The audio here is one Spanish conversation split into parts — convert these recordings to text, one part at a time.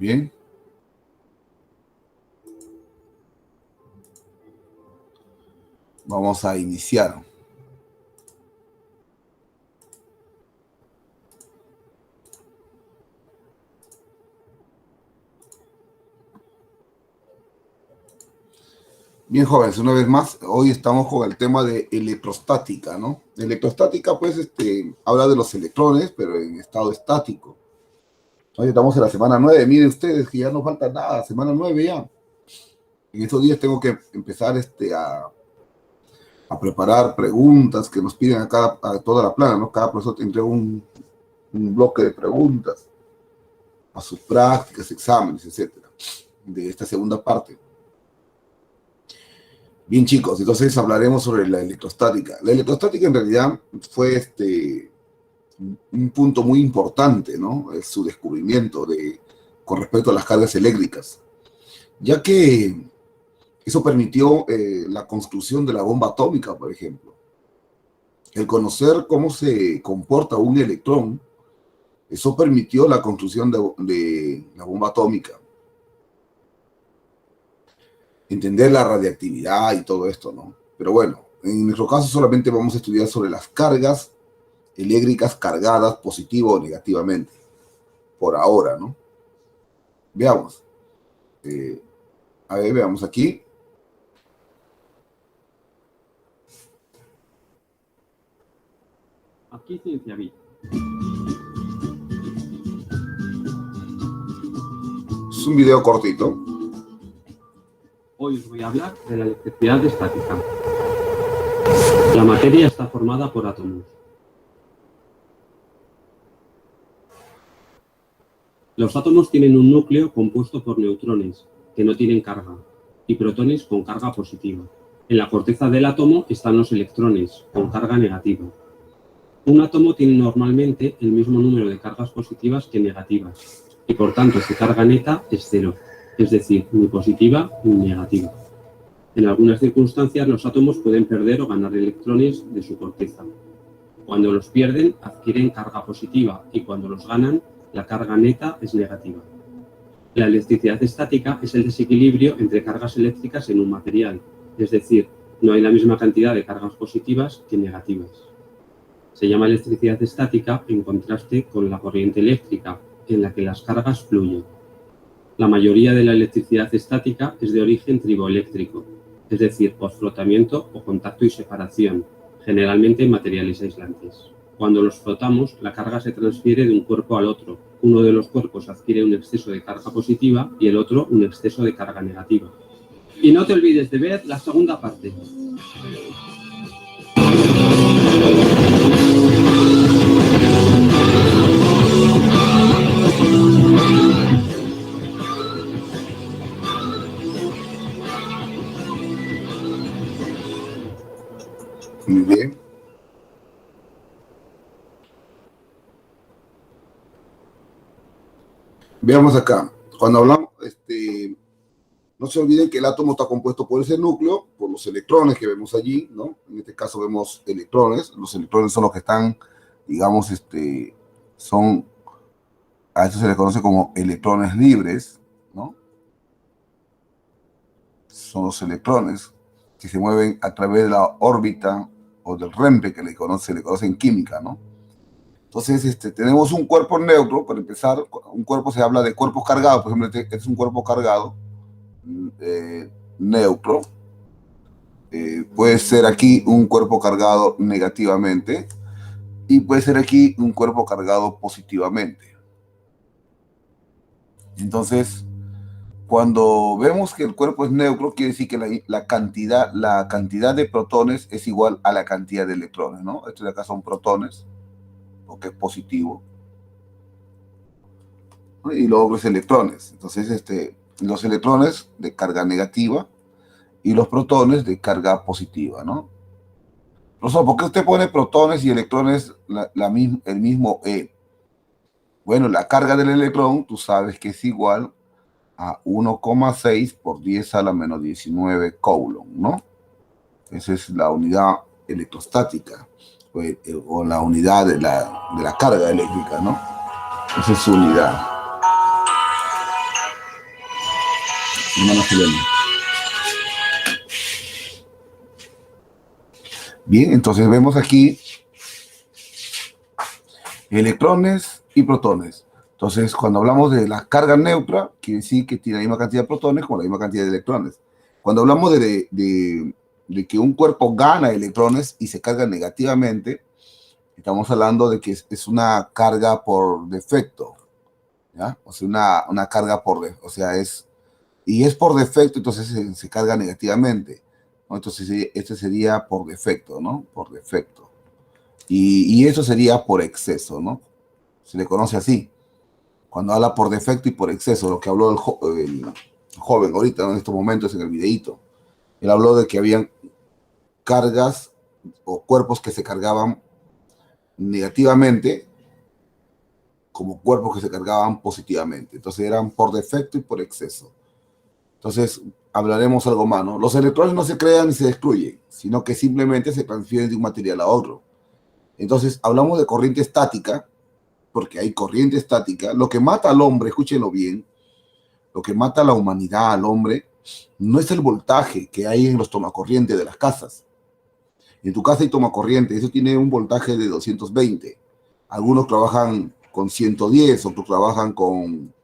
Bien. Vamos a iniciar. Bien, jóvenes, una vez más, hoy estamos con el tema de electrostática, ¿no? Electrostática, pues, habla de los electrones, pero en estado estático. Hoy estamos en la semana 9, miren ustedes que ya no falta nada, semana 9 ya. En estos días tengo que empezar a preparar preguntas que nos piden a toda la plana, ¿no? Cada profesor tendrá un bloque de preguntas a sus prácticas, exámenes, etcétera, de esta segunda parte. Bien, chicos, entonces hablaremos sobre la electrostática. La electrostática en realidad fue un punto muy importante, ¿no? Es su descubrimiento con respecto a las cargas eléctricas, ya que eso permitió la construcción de la bomba atómica, por ejemplo. El conocer cómo se comporta un electrón, eso permitió la construcción de la bomba atómica. Entender la radiactividad y todo esto, ¿no? Pero bueno, en nuestro caso solamente vamos a estudiar sobre las cargas eléctricas cargadas positivo o negativamente, por ahora, ¿no? Veamos. A ver, veamos aquí. Aquí Ciencia Bit. Es un video cortito. Hoy os voy a hablar de la electricidad estática. La materia está formada por átomos. Los átomos tienen un núcleo compuesto por neutrones, que no tienen carga, y protones con carga positiva. En la corteza del átomo están los electrones, con carga negativa. Un átomo tiene normalmente el mismo número de cargas positivas que negativas, y por tanto su carga neta es cero, es decir, ni positiva ni negativa. En algunas circunstancias los átomos pueden perder o ganar electrones de su corteza. Cuando los pierden, adquieren carga positiva, y cuando los ganan, la carga neta es negativa. La electricidad estática es el desequilibrio entre cargas eléctricas en un material, es decir, no hay la misma cantidad de cargas positivas que negativas. Se llama electricidad estática en contraste con la corriente eléctrica, en la que las cargas fluyen. La mayoría de la electricidad estática es de origen triboeléctrico, es decir, por frotamiento o contacto y separación, generalmente en materiales aislantes. Cuando los frotamos, la carga se transfiere de un cuerpo al otro. Uno de los cuerpos adquiere un exceso de carga positiva y el otro un exceso de carga negativa. Y no te olvides de ver la segunda parte. Muy bien. Veamos acá. Cuando hablamos, no se olviden que el átomo está compuesto por ese núcleo, por los electrones que vemos allí, ¿no? En este caso vemos electrones. Los electrones son los que están, digamos, a eso se les conoce como electrones libres, ¿no? Son los electrones que se mueven a través de la órbita o del REMPE, que se le conoce en química, ¿no? Entonces, tenemos un cuerpo neutro, para empezar. Un cuerpo, se habla de cuerpos cargados, por ejemplo, este es un cuerpo cargado, neutro. Puede ser aquí un cuerpo cargado negativamente y puede ser aquí un cuerpo cargado positivamente. Entonces, cuando vemos que el cuerpo es neutro, quiere decir que la cantidad de protones es igual a la cantidad de electrones, ¿no? Estos de acá son protones, porque es positivo, ¿no? Y luego los electrones. Entonces, los electrones de carga negativa y los protones de carga positiva, ¿no? Profesor, ¿por qué usted pone protones y electrones el mismo E? Bueno, la carga del electrón, tú sabes que es igual a 1,6 por 10 a la menos 19 coulomb, ¿no? Esa es la unidad electrostática, o la unidad de la carga eléctrica, ¿no? Esa es su unidad. hermana Selene. Bien, entonces vemos aquí electrones y protones. Entonces, cuando hablamos de la carga neutra, quiere decir que tiene la misma cantidad de protones con la misma cantidad de electrones. Cuando hablamos de que un cuerpo gana electrones y se carga negativamente, estamos hablando de que es una carga por defecto, ¿ya? O sea, una carga o sea, y es por defecto, entonces se carga negativamente, ¿no? Entonces, este sería por defecto, ¿no? Por defecto. Y eso sería por exceso, ¿no? Se le conoce así. Cuando habla por defecto y por exceso, lo que habló el joven ahorita, ¿no? En estos momentos en el videíto. Él habló de que habían cargas o cuerpos que se cargaban negativamente como cuerpos que se cargaban positivamente. Entonces eran por defecto y por exceso. Entonces hablaremos algo más, ¿no? Los electrones no se crean ni se destruyen, sino que simplemente se transfieren de un material a otro. Entonces hablamos de corriente estática, porque hay corriente estática. Lo que mata al hombre, escúchenlo bien, lo que mata a la humanidad, al hombre, no es el voltaje que hay en los tomacorrientes de las casas. En tu casa hay tomacorriente, eso tiene un voltaje de 220. Algunos trabajan con 110, otros trabajan con,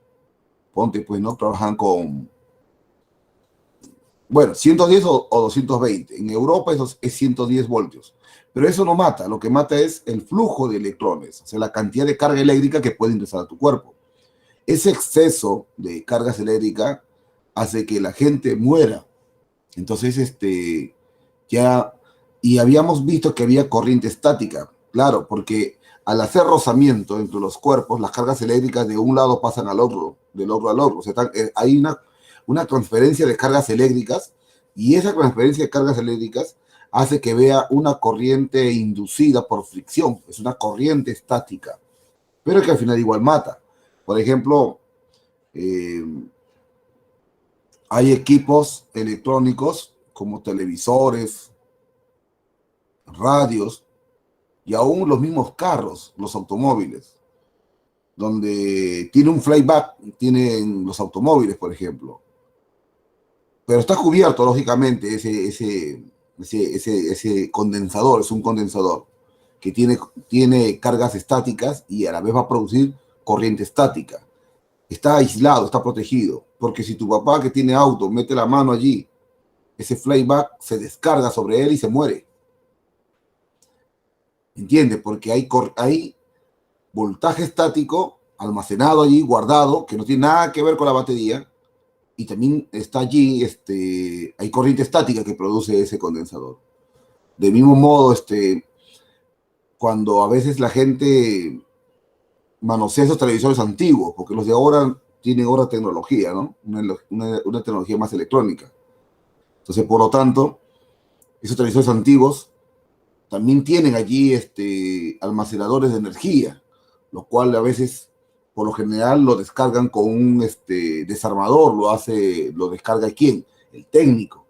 ponte pues, ¿no? Trabajan con, bueno, 110 o 220. En Europa eso es 110 voltios. Pero eso no mata, lo que mata es el flujo de electrones, o sea, la cantidad de carga eléctrica que puede ingresar a tu cuerpo. Ese exceso de cargas eléctricas hace que la gente muera. Entonces, ya, y habíamos visto que había corriente estática, claro, porque al hacer rozamiento entre los cuerpos, las cargas eléctricas de un lado pasan al otro, del otro al otro. O sea, hay una transferencia de cargas eléctricas, y esa transferencia de cargas eléctricas hace que vea una corriente inducida por fricción. Es una corriente estática, pero que al final igual mata. Por ejemplo, hay equipos electrónicos como televisores, radios y aún los mismos carros, los automóviles, donde tiene un flyback, tienen los automóviles, por ejemplo. Pero está cubierto, lógicamente, ese condensador, es un condensador que tiene cargas estáticas y a la vez va a producir corriente estática. Está aislado, está protegido, porque si tu papá que tiene auto mete la mano allí, ese flyback se descarga sobre él y se muere. ¿Entiendes? Porque hay voltaje estático almacenado allí, guardado, que no tiene nada que ver con la batería, y también está allí, hay corriente estática que produce ese condensador. De mismo modo, cuando a veces la gente manosea esos televisores antiguos, porque los de ahora tienen otra tecnología, ¿no? Una tecnología más electrónica. Entonces, por lo tanto, esos televisores antiguos también tienen allí almacenadores de energía, lo cual a veces, por lo general, lo descargan con un desarmador, lo descarga ¿quién? El técnico.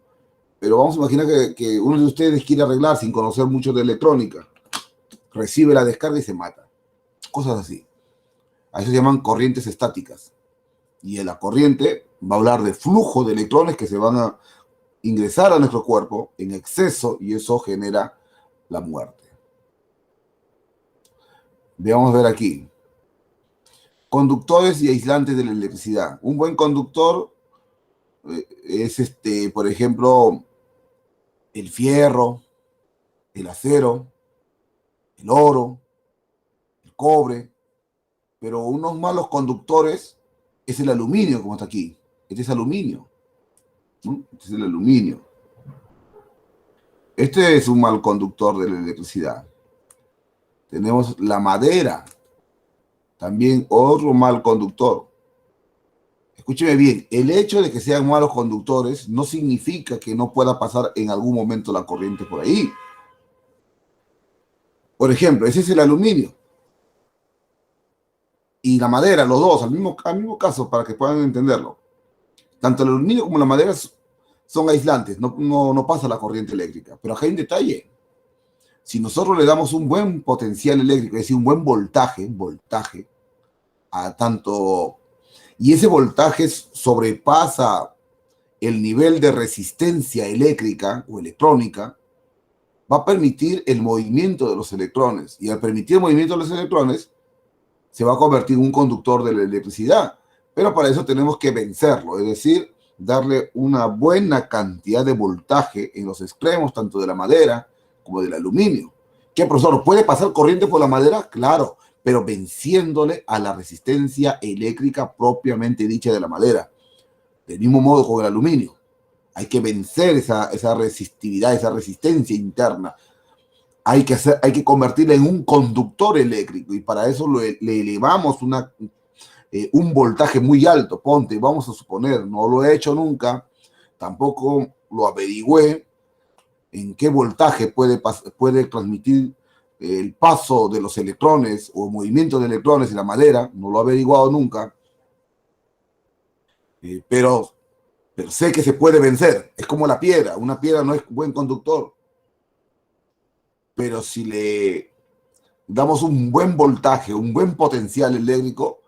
Pero vamos a imaginar que uno de ustedes quiere arreglar sin conocer mucho de electrónica, recibe la descarga y se mata. Cosas así. A eso se llaman corrientes estáticas. Y en la corriente va a hablar de flujo de electrones que se van a ingresar a nuestro cuerpo en exceso, y eso genera la muerte. Vamos a ver aquí. Conductores y aislantes de la electricidad. Un buen conductor es, por ejemplo, el fierro, el acero, el oro, el cobre. Pero unos malos conductores es el aluminio, como está aquí. Este es aluminio, ¿no? Este es el aluminio. Este es un mal conductor de la electricidad. Tenemos la madera, también otro mal conductor. Escúcheme bien, el hecho de que sean malos conductores no significa que no pueda pasar en algún momento la corriente por ahí. Por ejemplo, ese es el aluminio. Y la madera, los dos, al mismo caso, para que puedan entenderlo. Tanto el aluminio como la madera son aislantes, no pasa la corriente eléctrica. Pero acá hay un detalle. Si nosotros le damos un buen potencial eléctrico, es decir, un buen voltaje a tanto, y ese voltaje sobrepasa el nivel de resistencia eléctrica o electrónica va a permitir el movimiento de los electrones. Y al permitir el movimiento de los electrones, se va a convertir en un conductor de la electricidad. Pero para eso tenemos que vencerlo, es decir, darle una buena cantidad de voltaje en los extremos, tanto de la madera como del aluminio. ¿Qué, profesor? ¿Puede pasar corriente por la madera? Claro, pero venciéndole a la resistencia eléctrica propiamente dicha de la madera. Del mismo modo con el aluminio. Hay que vencer esa resistividad, esa resistencia interna. Hay que convertirla en un conductor eléctrico y para eso le elevamos un voltaje muy alto. Ponte, vamos a suponer, no lo he hecho nunca, tampoco lo averigüé en qué voltaje puede transmitir el paso de los electrones o movimiento de electrones en la madera, no lo he averiguado nunca, pero sé que se puede vencer. Es como la piedra, una piedra no es buen conductor, pero si le damos un buen voltaje, un buen potencial eléctrico,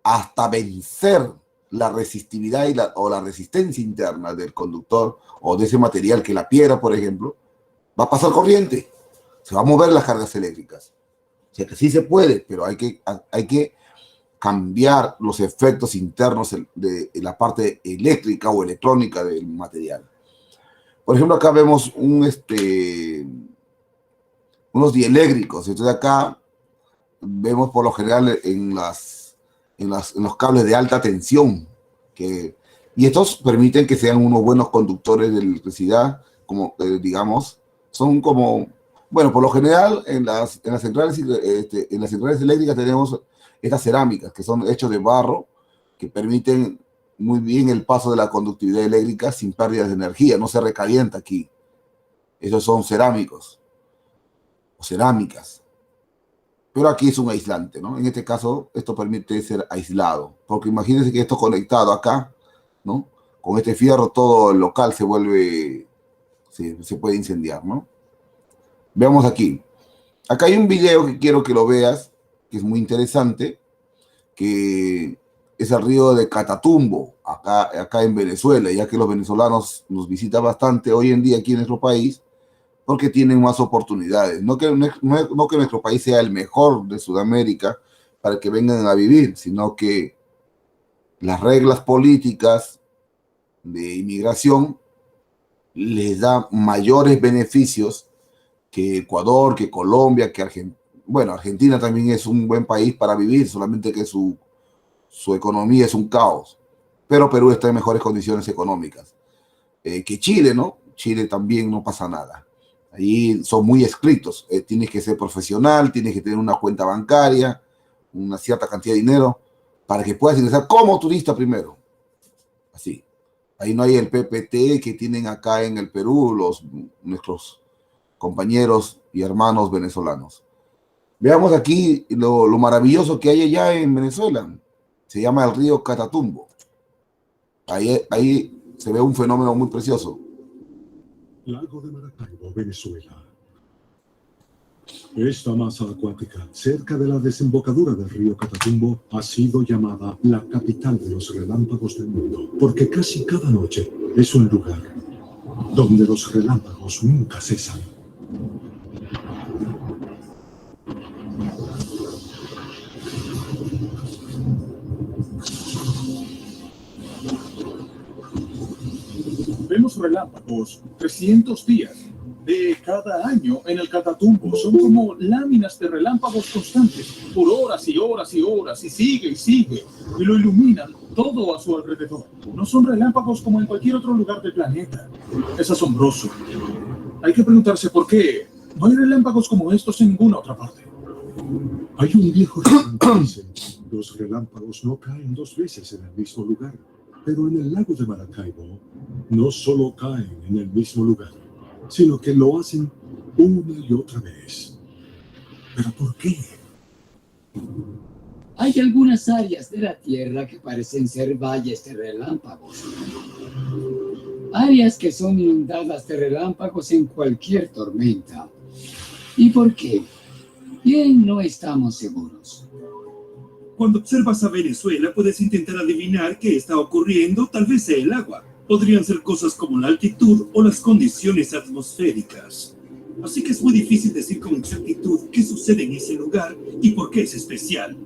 hasta vencer la resistividad o la resistencia interna del conductor o de ese material que la piedra, por ejemplo, va a pasar corriente, se va a mover las cargas eléctricas. O sea que sí se puede, pero hay que cambiar los efectos internos de la parte eléctrica o electrónica del material. Por ejemplo, acá vemos unos dieléctricos. Entonces acá vemos por lo general en los cables de alta tensión, y estos permiten que sean unos buenos conductores de electricidad, como digamos, son como, bueno, por lo general en las centrales eléctricas tenemos estas cerámicas que son hechos de barro, que permiten muy bien el paso de la conductividad eléctrica sin pérdidas de energía, no se recalienta aquí. Esos son cerámicos o cerámicas. Pero aquí es un aislante, ¿no? En este caso, esto permite ser aislado. Porque imagínense que esto conectado acá, ¿no? Con este fierro todo el local se puede incendiar, ¿no? Veamos aquí. Acá hay un video que quiero que lo veas, que es muy interesante, que es el río de Catatumbo, acá en Venezuela, ya que los venezolanos nos visitan bastante hoy en día aquí en nuestro país, porque tienen más oportunidades. No que nuestro país sea el mejor de Sudamérica para que vengan a vivir, sino que las reglas políticas de inmigración les da mayores beneficios que Ecuador, que Colombia, que Argentina. Bueno, Argentina también es un buen país para vivir, solamente que su economía es un caos. Pero Perú está en mejores condiciones económicas que Chile, ¿no? Chile también no pasa nada. Ahí son muy estrictos. Tienes que ser profesional, tienes que tener una cuenta bancaria, una cierta cantidad de dinero, para que puedas ingresar como turista primero. Así. Ahí no hay el PPT que tienen acá en el Perú nuestros compañeros y hermanos venezolanos. Veamos aquí lo maravilloso que hay allá en Venezuela. Se llama el río Catatumbo. Ahí se ve un fenómeno muy precioso. Lago de Maracaibo, Venezuela. Esta masa acuática, cerca de la desembocadura del río Catatumbo, ha sido llamada la capital de los relámpagos del mundo, porque casi cada noche es un lugar donde los relámpagos nunca cesan. Vemos relámpagos 300 días de cada año en el Catatumbo. Son como láminas de relámpagos constantes por horas y horas y horas, y sigue, y lo iluminan todo a su alrededor. No son relámpagos como en cualquier otro lugar del planeta. Es asombroso. Hay que preguntarse por qué no hay relámpagos como estos en ninguna otra parte. Hay un viejo refrán que dice: los relámpagos no caen dos veces en el mismo lugar. Pero en el lago de Maracaibo no solo caen en el mismo lugar, sino que lo hacen una y otra vez. ¿Pero por qué? Hay algunas áreas de la Tierra que parecen ser valles de relámpagos. Áreas que son inundadas de relámpagos en cualquier tormenta. ¿Y por qué? Bien, no estamos seguros. Cuando observas a Venezuela, puedes intentar adivinar qué está ocurriendo, tal vez sea el agua. Podrían ser cosas como la altitud o las condiciones atmosféricas. Así que es muy difícil decir con exactitud qué sucede en ese lugar y por qué es especial.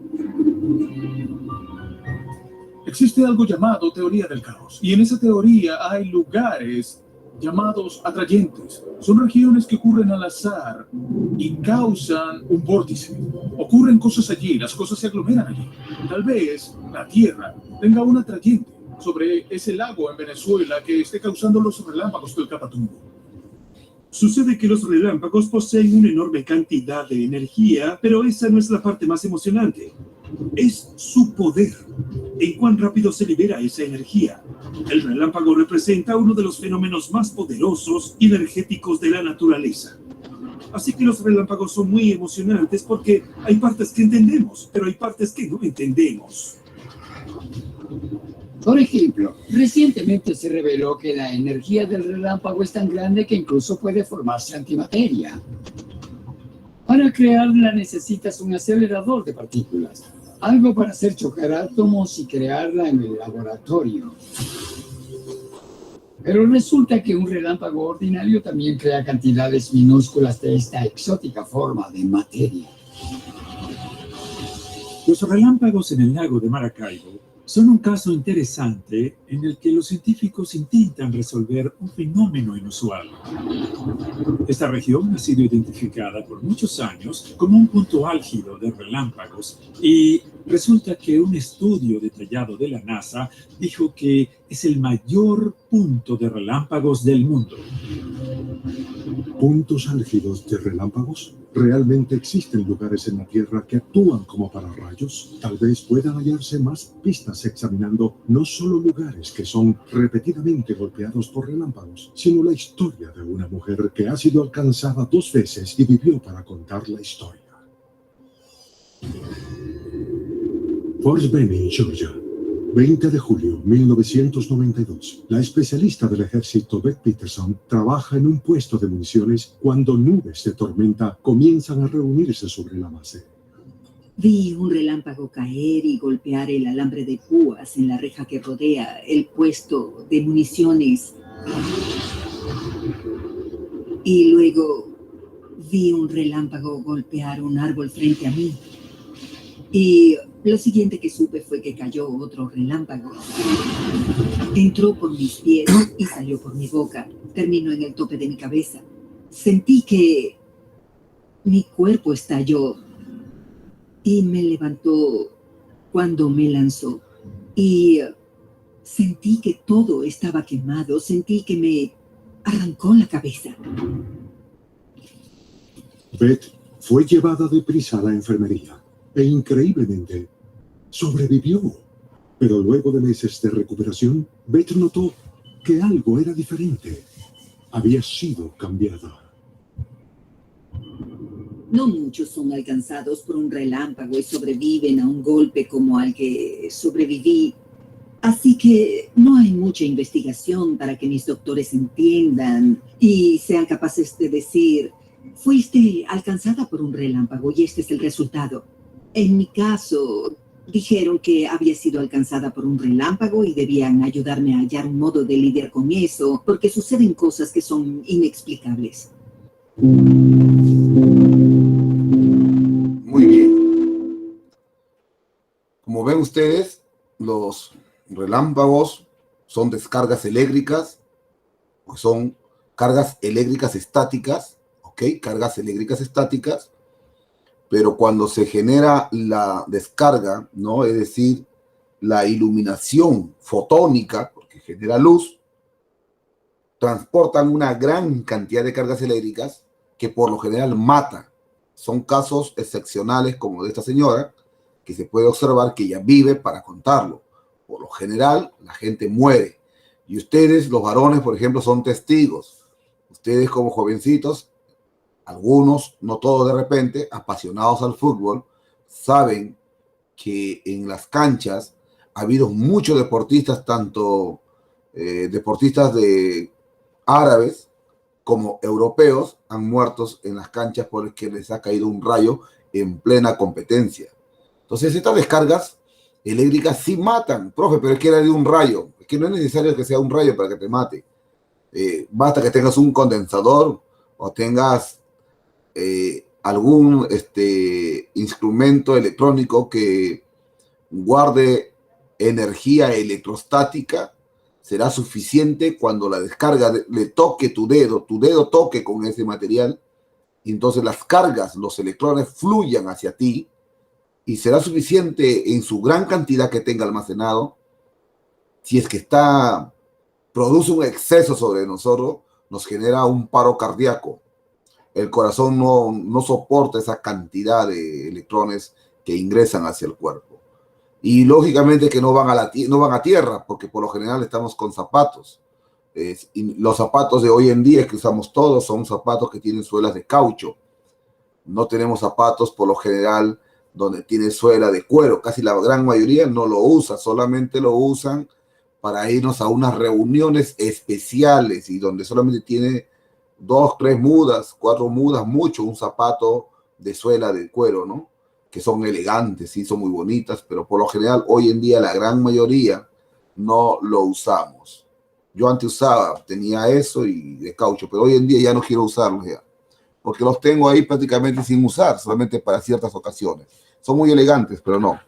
Existe algo llamado teoría del caos, y en esa teoría hay lugares llamados atrayentes. Son regiones que ocurren al azar y causan un vórtice. Ocurren cosas allí, las cosas se aglomeran allí. Tal vez la Tierra tenga un atrayente sobre ese lago en Venezuela que esté causando los relámpagos del Catatumbo. Sucede que los relámpagos poseen una enorme cantidad de energía, pero esa no es la parte más emocionante. Es su poder. En cuán rápido se libera esa energía. El relámpago representa uno de los fenómenos más poderosos y energéticos de la naturaleza. Así que los relámpagos son muy emocionantes porque hay partes que entendemos, pero hay partes que no entendemos. Por ejemplo, recientemente se reveló que la energía del relámpago es tan grande que incluso puede formarse antimateria. Para crearla necesitas un acelerador de partículas, algo para hacer chocar átomos y crearla en el laboratorio. Pero resulta que un relámpago ordinario también crea cantidades minúsculas de esta exótica forma de materia. Los relámpagos en el lago de Maracaibo son un caso interesante en el que los científicos intentan resolver un fenómeno inusual. Esta región ha sido identificada por muchos años como un punto álgido de relámpagos y resulta que un estudio detallado de la NASA dijo que es el mayor punto de relámpagos del mundo. ¿Puntos álgidos de relámpagos? ¿Realmente existen lugares en la Tierra que actúan como pararrayos? Tal vez puedan hallarse más pistas examinando no solo lugares que son repetidamente golpeados por relámpagos, sino la historia de una mujer que ha sido alcanzada 2 veces y vivió para contar la historia. Fort Benning, Georgia. 20 de julio 1992. La especialista del ejército Beth Peterson trabaja en un puesto de municiones cuando nubes de tormenta comienzan a reunirse sobre la base. Vi un relámpago caer y golpear el alambre de púas en la reja que rodea el puesto de municiones. Y luego vi un relámpago golpear un árbol frente a mí. Y lo siguiente que supe fue que cayó otro relámpago. Entró por mis pies y salió por mi boca. Terminó en el tope de mi cabeza. Sentí que mi cuerpo estalló y me levantó cuando me lanzó. Y sentí que todo estaba quemado. Sentí que me arrancó la cabeza. Beth fue llevada deprisa a la enfermería e increíblemente sobrevivió. Pero luego de meses de recuperación, Beth notó que algo era diferente. Había sido cambiada. No muchos son alcanzados por un relámpago y sobreviven a un golpe como al que sobreviví. Así que no hay mucha investigación para que mis doctores entiendan y sean capaces de decir, fuiste alcanzada por un relámpago y este es el resultado. En mi caso, dijeron que había sido alcanzada por un relámpago y debían ayudarme a hallar un modo de lidiar con eso, porque suceden cosas que son inexplicables. Muy bien. Como ven ustedes, los relámpagos son descargas eléctricas, o son cargas eléctricas estáticas, ¿ok? Cargas eléctricas estáticas, pero cuando se genera la descarga, ¿no? Es decir, la iluminación fotónica, porque genera luz, transportan una gran cantidad de cargas eléctricas que por lo general matan. Son casos excepcionales como de esta señora, que se puede observar que ella vive para contarlo. Por lo general, la gente muere. Y ustedes, los varones, por ejemplo, son testigos. Ustedes como jovencitos, algunos, no todos de repente, apasionados al fútbol, saben que en las canchas ha habido muchos deportistas, tanto deportistas de árabes como europeos, han muerto en las canchas porque les ha caído un rayo en plena competencia. Entonces, estas descargas eléctricas sí matan. Profe, pero es que era de un rayo. Es que no es necesario que sea un rayo para que te mate. Basta que tengas un condensador o tengas algún instrumento electrónico que guarde energía electrostática, será suficiente cuando la descarga le toque tu dedo toque con ese material, y entonces las cargas, los electrones fluyan hacia ti, y será suficiente en su gran cantidad que tenga almacenado. Si es que produce un exceso sobre nosotros, nos genera un paro cardíaco. El corazón no soporta esa cantidad de electrones que ingresan hacia el cuerpo. Y lógicamente que no van a tierra, porque por lo general estamos con zapatos. Y los zapatos de hoy en día que usamos todos son zapatos que tienen suelas de caucho. No tenemos zapatos por lo general donde tiene suela de cuero. Casi la gran mayoría no lo usa, solamente lo usan para irnos a unas reuniones especiales y donde solamente tiene 2, 3 mudas, 4 mudas, mucho, un zapato de suela de cuero, ¿no? Que son elegantes, sí, son muy bonitas, pero por lo general hoy en día la gran mayoría no lo usamos. Yo antes tenía eso y de caucho, pero hoy en día ya no quiero usarlos ya, porque los tengo ahí prácticamente sin usar, solamente para ciertas ocasiones. Son muy elegantes, pero no.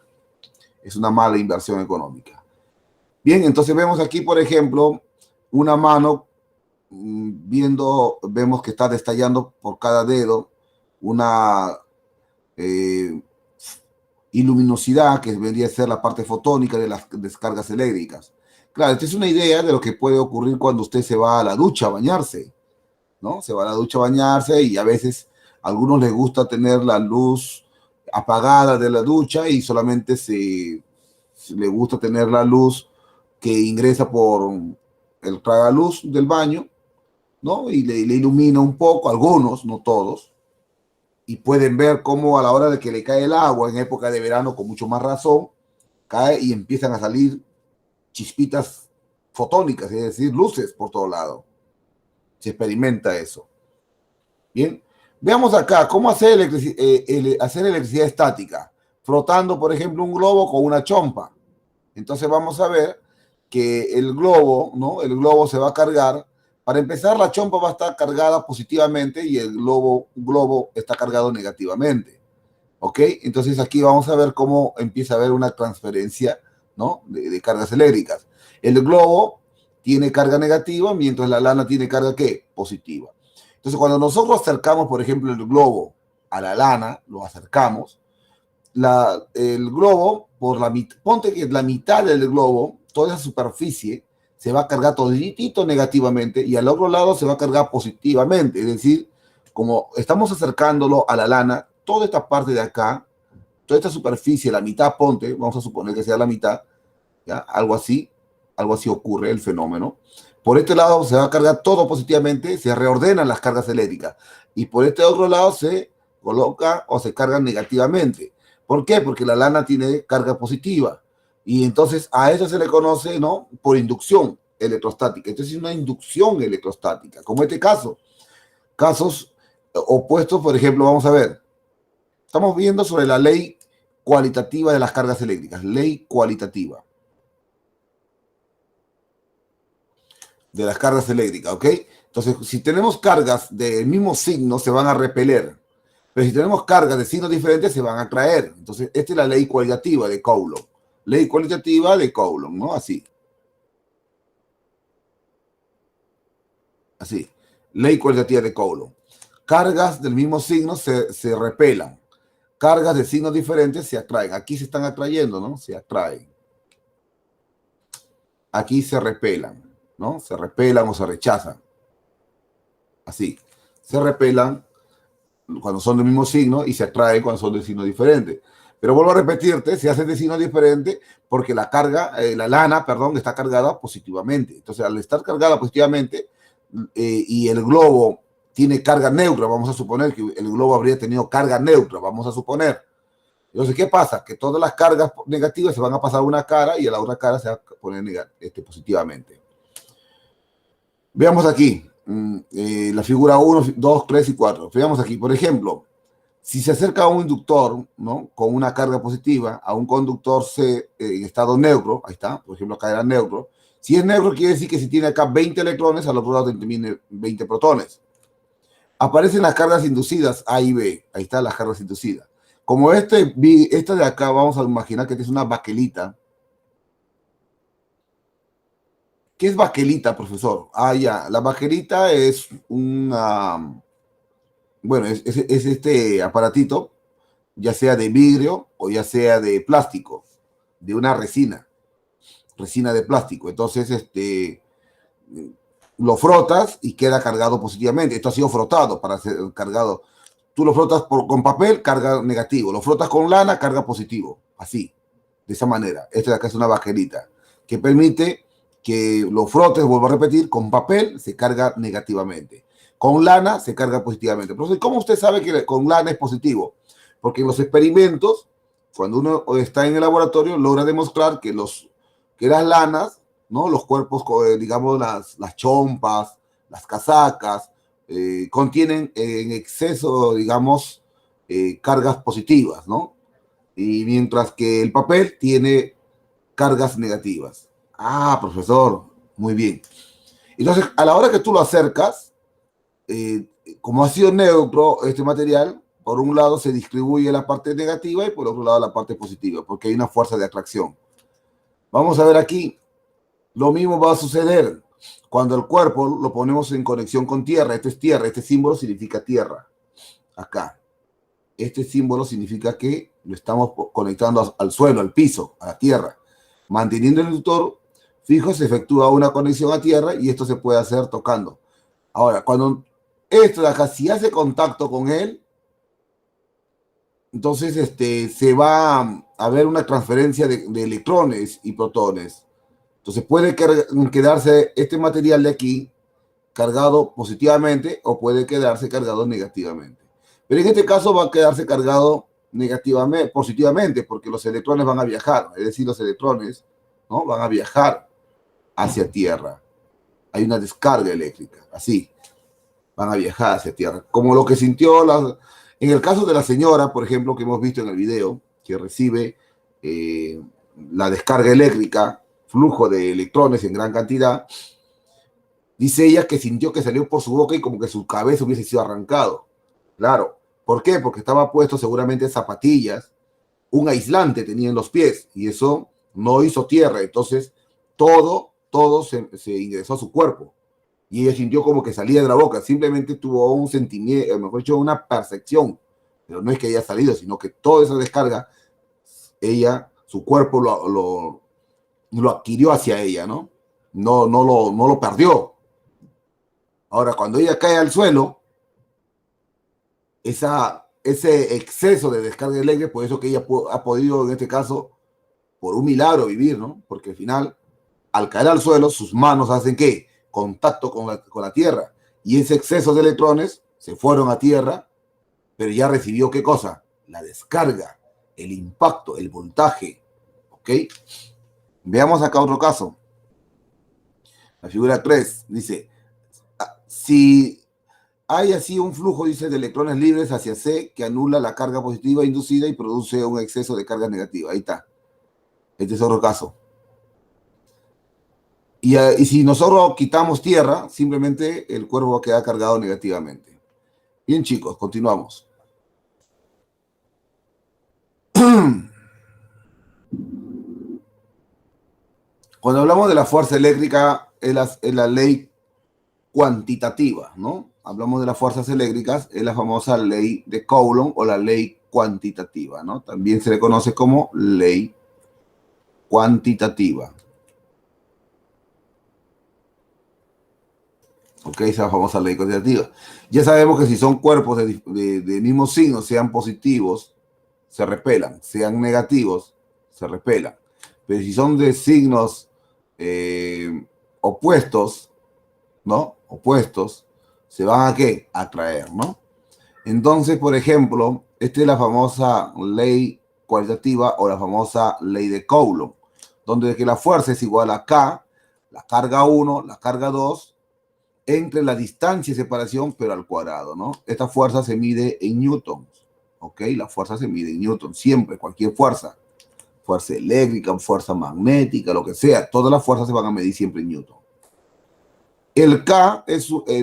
Es una mala inversión económica. Bien, entonces vemos aquí, por ejemplo, una mano vemos que está destallando por cada dedo una iluminosidad que vendría a ser la parte fotónica de las descargas eléctricas. Claro, esta es una idea de lo que puede ocurrir cuando usted se va a la ducha a bañarse, ¿no? Se va a la ducha a bañarse y a veces a algunos les gusta tener la luz apagada de la ducha y solamente le gusta tener la luz que ingresa por el tragaluz del baño, ¿no? Y le ilumina un poco, algunos, no todos, y pueden ver cómo a la hora de que le cae el agua en época de verano, con mucho más razón, cae y empiezan a salir chispitas fotónicas, es decir, luces por todo lado. Se experimenta eso. Bien, veamos acá cómo hacer electricidad estática, frotando, por ejemplo, un globo con una chompa. Entonces vamos a ver que el globo, ¿no? El globo se va a cargar. Para empezar, la chompa va a estar cargada positivamente y el globo está cargado negativamente. ¿Ok? Entonces aquí vamos a ver cómo empieza a haber una transferencia, ¿no? de cargas eléctricas. El globo tiene carga negativa, mientras la lana tiene carga, ¿qué? Positiva. Entonces, cuando nosotros acercamos, por ejemplo, el globo a la lana, lo acercamos, el globo, ponte que la mitad del globo, toda esa superficie, se va a cargar toditito negativamente y al otro lado se va a cargar positivamente. Es decir, como estamos acercándolo a la lana, toda esta parte de acá, toda esta superficie, la mitad, ponte, vamos a suponer que sea la mitad, ¿ya? Algo así ocurre el fenómeno. Por este lado se va a cargar todo positivamente, se reordenan las cargas eléctricas. Y por este otro lado se coloca o se cargan negativamente. ¿Por qué? Porque la lana tiene carga positiva. Y entonces a eso se le conoce, ¿no? Por inducción electrostática. Entonces es una inducción electrostática, como este caso. Casos opuestos, por ejemplo, vamos a ver. Estamos viendo sobre la ley cualitativa de las cargas eléctricas. Ley cualitativa de las cargas eléctricas, ¿ok? Entonces, si tenemos cargas del mismo signo, se van a repeler. Pero si tenemos cargas de signos diferentes, se van a atraer. Entonces, esta es la ley cualitativa de Coulomb. Ley cualitativa de Coulomb, ¿no? Así. Así. Ley cualitativa de Coulomb. Cargas del mismo signo se repelan. Cargas de signos diferentes se atraen. Aquí se están atrayendo, ¿no? Se atraen. Aquí se repelan, ¿no? Se repelan o se rechazan. Así. Se repelan cuando son del mismo signo y se atraen cuando son de signo diferente. Pero vuelvo a repetirte, se hacen de signo diferente porque la lana, está cargada positivamente. Entonces, al estar cargada positivamente y el globo tiene carga neutra, vamos a suponer que el globo habría tenido carga neutra, vamos a suponer. Entonces, ¿qué pasa? Que todas las cargas negativas se van a pasar a una cara y a la otra cara se va a poner positivamente. Veamos aquí la figura 1, 2, 3 y 4. Veamos aquí, por ejemplo, Si se acerca a un inductor, ¿no? Con una carga positiva, a un conductor en estado neutro, ahí está, por ejemplo, acá era neutro. Si es neutro, quiere decir que si tiene acá 20 electrones, al otro lado tiene 20 protones. Aparecen las cargas inducidas A y B. Ahí están las cargas inducidas. Como esta de acá, vamos a imaginar que es una baquelita. ¿Qué es baquelita, profesor? Ah, ya. La baquelita es una... Bueno, es este aparatito, ya sea de vidrio o ya sea de plástico, de una resina de plástico. Entonces, lo frotas y queda cargado positivamente. Esto ha sido frotado para ser cargado. Tú lo frotas con papel, carga negativo. Lo frotas con lana, carga positivo. Así, de esa manera. Esta de acá es una baquelita que permite que lo frotes, vuelvo a repetir, con papel se carga negativamente. Con lana se carga positivamente. Profesor, ¿cómo usted sabe que con lana es positivo? Porque en los experimentos, cuando uno está en el laboratorio, logra demostrar que las lanas, ¿no? Los cuerpos, digamos, las chompas, las casacas, contienen en exceso, digamos, cargas positivas, ¿no? Y mientras que el papel tiene cargas negativas. Ah, profesor, muy bien. Entonces, a la hora que tú lo acercas, como ha sido neutro este material, por un lado se distribuye la parte negativa y por otro lado la parte positiva, porque hay una fuerza de atracción. Vamos a ver aquí, lo mismo va a suceder cuando el cuerpo lo ponemos en conexión con tierra. Esto es tierra, este símbolo significa tierra, acá. Este símbolo significa que lo estamos conectando al suelo, al piso, a la tierra. Manteniendo el inductor fijo, se efectúa una conexión a tierra y esto se puede hacer tocando. Ahora, cuando esto de acá, si hace contacto con él, entonces se va a haber una transferencia de electrones y protones. Entonces puede quedarse este material de aquí cargado positivamente o puede quedarse cargado negativamente. Pero en este caso va a quedarse cargado positivamente, porque los electrones van a viajar, es decir, los electrones, ¿no? Van a viajar hacia tierra. Hay una descarga eléctrica, así. Van a viajar hacia tierra. Como lo que sintió en el caso de la señora, por ejemplo, que hemos visto en el video, que recibe la descarga eléctrica, flujo de electrones en gran cantidad, dice ella que sintió que salió por su boca y como que su cabeza hubiese sido arrancado. Claro. ¿Por qué? Porque estaba puesto seguramente zapatillas, un aislante tenía en los pies y eso no hizo tierra. Entonces, todo se ingresó a su cuerpo. Y ella sintió como que salía de la boca, simplemente tuvo un sentimiento, mejor dicho, una percepción, pero no es que haya salido, sino que toda esa descarga, su cuerpo lo adquirió hacia ella, ¿no? No lo perdió. Ahora, cuando ella cae al suelo, ese exceso de descarga eléctrica, por eso que ella ha podido, en este caso, por un milagro vivir, ¿no? Porque al final, al caer al suelo, sus manos hacen ¿qué? Contacto con la tierra, y ese exceso de electrones se fueron a tierra, pero ya recibió ¿qué cosa? La descarga, el impacto, el voltaje, ¿ok? Veamos acá otro caso. La figura 3 dice, si hay así un flujo, dice, de electrones libres hacia C que anula la carga positiva inducida y produce un exceso de carga negativa. Ahí está. Este es otro caso. Y si nosotros quitamos tierra, simplemente el cuerpo va a quedar cargado negativamente. Bien, chicos, continuamos. Cuando hablamos de la fuerza eléctrica, es la ley cuantitativa, ¿no? Hablamos de las fuerzas eléctricas, es la famosa ley de Coulomb o la ley cuantitativa, ¿no? También se le conoce como ley cuantitativa. Ok, esa famosa ley cuantitativa. Ya sabemos que si son cuerpos de mismo signo, sean positivos, se repelan, sean negativos, se repelan. Pero si son de signos opuestos, ¿no? Opuestos, se van a ¿qué? A atraer, ¿no? Entonces, por ejemplo, esta es la famosa ley cualitativa o la famosa ley de Coulomb, donde que la fuerza es igual a K, la carga 1, la carga 2, entre la distancia de separación, pero al cuadrado, ¿no? Esta fuerza se mide en newtons, ¿ok? La fuerza se mide en Newton, siempre, cualquier fuerza. Fuerza eléctrica, fuerza magnética, lo que sea. Todas las fuerzas se van a medir siempre en Newton. El K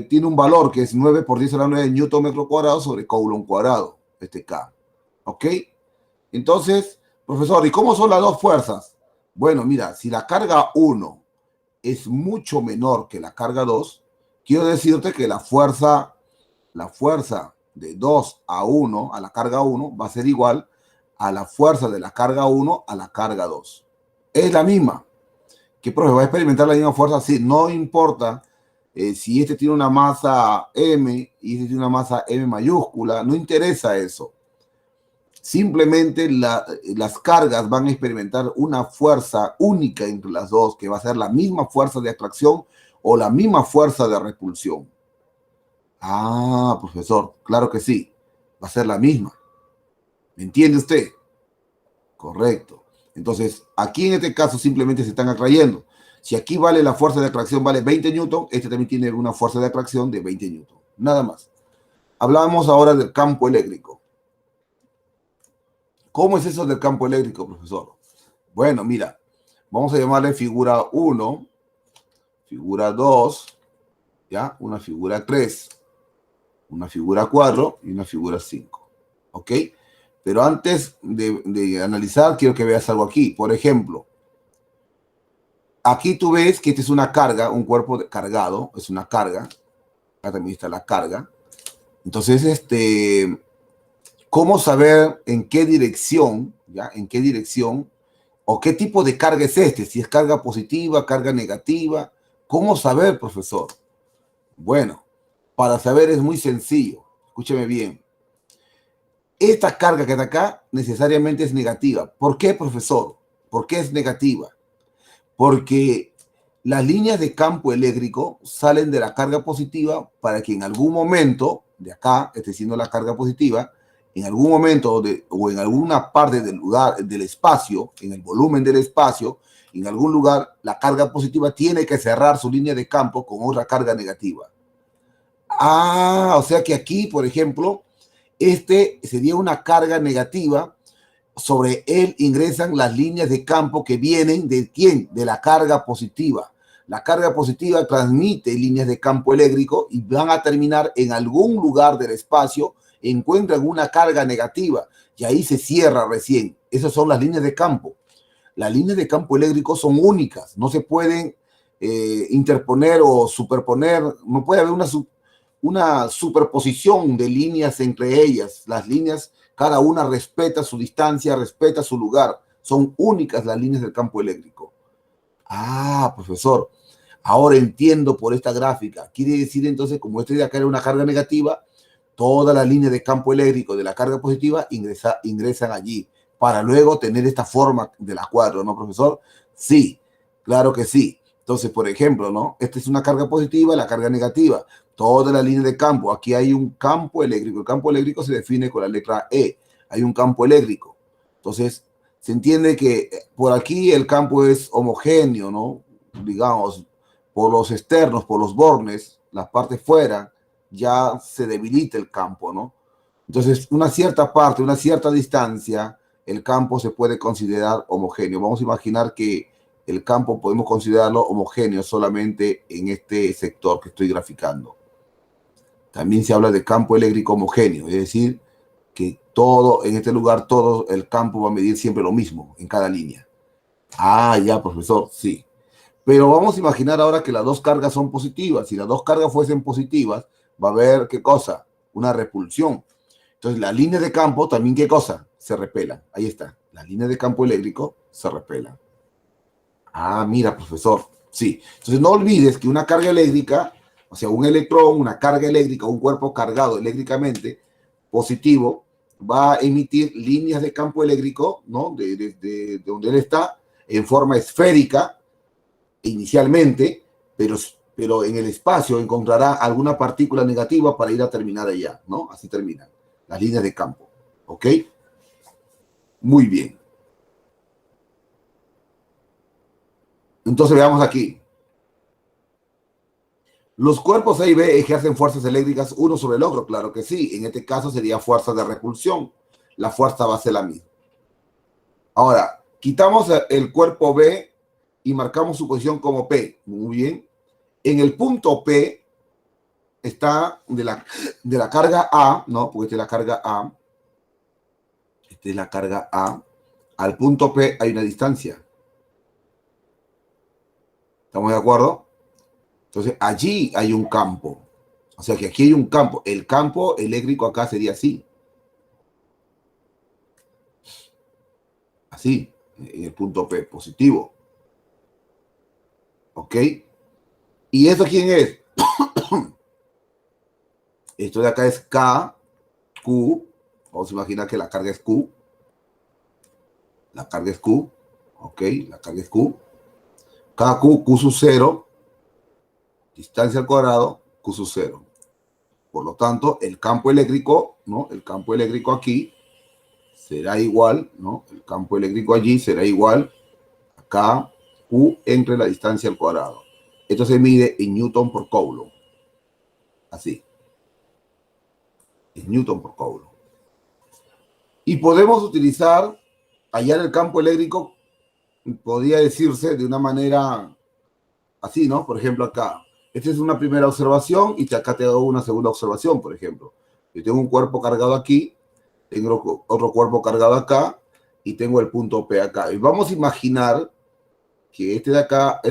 tiene un valor que es 9 por 10 a la 9 Newton metro cuadrado sobre Coulomb cuadrado, este K. ¿Ok? Entonces, profesor, ¿y cómo son las dos fuerzas? Bueno, mira, si la carga 1 es mucho menor que la carga 2, quiero decirte que la fuerza de 2 a 1, a la carga 1, va a ser igual a la fuerza de la carga 1 a la carga 2. Es la misma. ¿Qué, profe? ¿Va a experimentar la misma fuerza? Sí, no importa si este tiene una masa M y este tiene una masa M mayúscula, no interesa eso. Simplemente las cargas van a experimentar una fuerza única entre las dos, que va a ser la misma fuerza de atracción o la misma fuerza de repulsión. Ah, profesor, claro que sí, va a ser la misma. ¿Me entiende usted? Correcto. Entonces, aquí en este caso simplemente se están atrayendo. Si aquí vale la fuerza de atracción, vale 20 newton, este también tiene una fuerza de atracción de 20 newton. Nada más. Hablamos ahora del campo eléctrico. ¿Cómo es eso del campo eléctrico, profesor? Bueno, mira, vamos a llamarle figura 1, figura 2, ¿ya? Una figura 3, una figura 4 y una figura 5. ¿Ok? Pero antes de analizar, quiero que veas algo aquí. Por ejemplo, aquí tú ves que esta es una carga, un cuerpo cargado, es una carga. Acá también está la carga. Entonces, ¿cómo saber en qué dirección, ya? En qué dirección, o qué tipo de carga es este? Si es carga positiva, carga negativa. ¿Cómo saber, profesor? Bueno, para saber es muy sencillo. Escúcheme bien. Esta carga que está acá necesariamente es negativa. ¿Por qué, profesor? ¿Por qué es negativa? Porque las líneas de campo eléctrico salen de la carga positiva para que en algún momento, de acá, esté siendo la carga positiva, en algún momento o en alguna parte del lugar, del espacio, en el volumen del espacio, en algún lugar, la carga positiva tiene que cerrar su línea de campo con otra carga negativa. Ah, o sea que aquí, por ejemplo, sería una carga negativa. Sobre él ingresan las líneas de campo que vienen ¿de quién? De la carga positiva. La carga positiva transmite líneas de campo eléctrico y van a terminar en algún lugar del espacio, encuentran una carga negativa y ahí se cierra recién. Esas son las líneas de campo. Las líneas de campo eléctrico son únicas, no se pueden interponer o superponer, no puede haber una superposición de líneas entre ellas. Las líneas, cada una respeta su distancia, respeta su lugar. Son únicas las líneas del campo eléctrico. Ah, profesor, ahora entiendo por esta gráfica. Quiere decir entonces, como este de acá era una carga negativa, todas las líneas de campo eléctrico de la carga positiva ingresan allí para luego tener esta forma de la cuadro, ¿no, profesor? Sí, claro que sí. Entonces, por ejemplo, ¿no? Esta es una carga positiva, la carga negativa. Toda la línea de campo. Aquí hay un campo eléctrico. El campo eléctrico se define con la letra E. Hay un campo eléctrico. Entonces, se entiende que por aquí el campo es homogéneo, ¿no? Digamos, por los externos, por los bornes, las partes fuera, ya se debilita el campo, ¿no? Entonces, una cierta parte, una cierta distancia, el campo se puede considerar homogéneo. Vamos a imaginar que el campo podemos considerarlo homogéneo solamente en este sector que estoy graficando. También se habla de campo eléctrico homogéneo, es decir, que todo, en este lugar, todo el campo va a medir siempre lo mismo en cada línea. Ah, ya, profesor, sí. Pero vamos a imaginar ahora que las dos cargas son positivas. Si las dos cargas fuesen positivas, va a haber, ¿qué cosa? Una repulsión. Entonces, las líneas de campo también, ¿qué cosa? Se repelan. Ahí está. Las líneas de campo eléctrico se repelan. Ah, mira, profesor. Sí. Entonces, no olvides que una carga eléctrica, o sea, un electrón, una carga eléctrica, un cuerpo cargado eléctricamente positivo, va a emitir líneas de campo eléctrico, ¿no? De donde él está, en forma esférica, inicialmente, pero en el espacio encontrará alguna partícula negativa para ir a terminar allá, ¿no? Así terminan las líneas de campo, ¿ok? Muy bien. Entonces veamos aquí. Los cuerpos A y B ejercen fuerzas eléctricas uno sobre el otro, claro que sí. En este caso sería fuerza de repulsión. la fuerza va a ser la misma. Ahora, quitamos el cuerpo B y marcamos su posición como P. Muy bien. En el punto P está de la carga A, ¿no? Porque esta es la carga A. Esta es la carga A. Al punto P hay una distancia. ¿Estamos de acuerdo? Entonces, allí hay un campo. O sea que aquí hay un campo. El campo eléctrico acá sería así. Así, en el punto P, positivo. ¿Ok? ¿Y eso quién es? Esto de acá es K, Q. Vamos a imaginar que la carga es Q. La carga es Q. ¿Ok? La carga es Q. KQ, Q sub 0. Distancia al cuadrado, Q sub 0. Por lo tanto, el campo eléctrico, ¿no? El campo eléctrico aquí será igual, ¿no? El campo eléctrico allí será igual a K, Q entre la distancia al cuadrado. Esto se mide en Newton por Coulomb. Así. En Newton por Coulomb. Y podemos utilizar, hallar el campo eléctrico, podría decirse de una manera así, ¿no? Por ejemplo, acá. Esta es una primera observación y acá te hago una segunda observación, por ejemplo. Yo tengo un cuerpo cargado aquí, tengo otro cuerpo cargado acá y tengo el punto P acá. Y vamos a imaginar que este de acá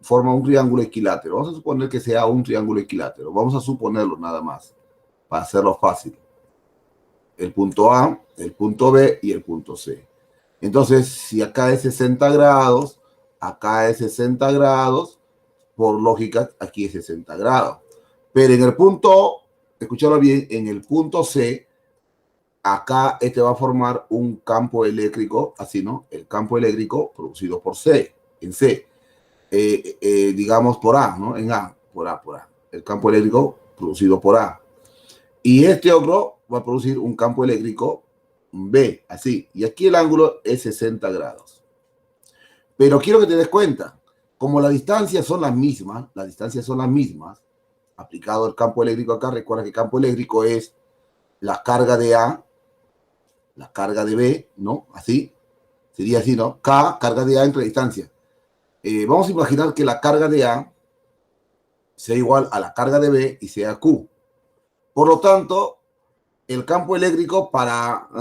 forma un triángulo equilátero. Vamos a suponer que sea un triángulo equilátero. Vamos a suponerlo nada más, para hacerlo fácil. El punto A, el punto B y el punto C. Entonces, si acá es 60 grados, acá es 60 grados, por lógica, aquí es 60 grados. Pero en el punto, escúchalo bien, en el punto C, acá este va a formar un campo eléctrico, así, ¿no? El campo eléctrico producido por C, en C. Digamos por A, ¿no? En A, por A. El campo eléctrico producido por A. Y este otro va a producir un campo eléctrico B, así. Y aquí el ángulo es 60 grados. Pero quiero que te des cuenta, como las distancias son las mismas, aplicado el campo eléctrico acá, recuerda que el campo eléctrico es la carga de A, la carga de B, ¿no? Así, sería así, ¿no? K, carga de A entre distancia. Vamos a imaginar que la carga de A sea igual a la carga de B y sea Q. Por lo tanto, el campo eléctrico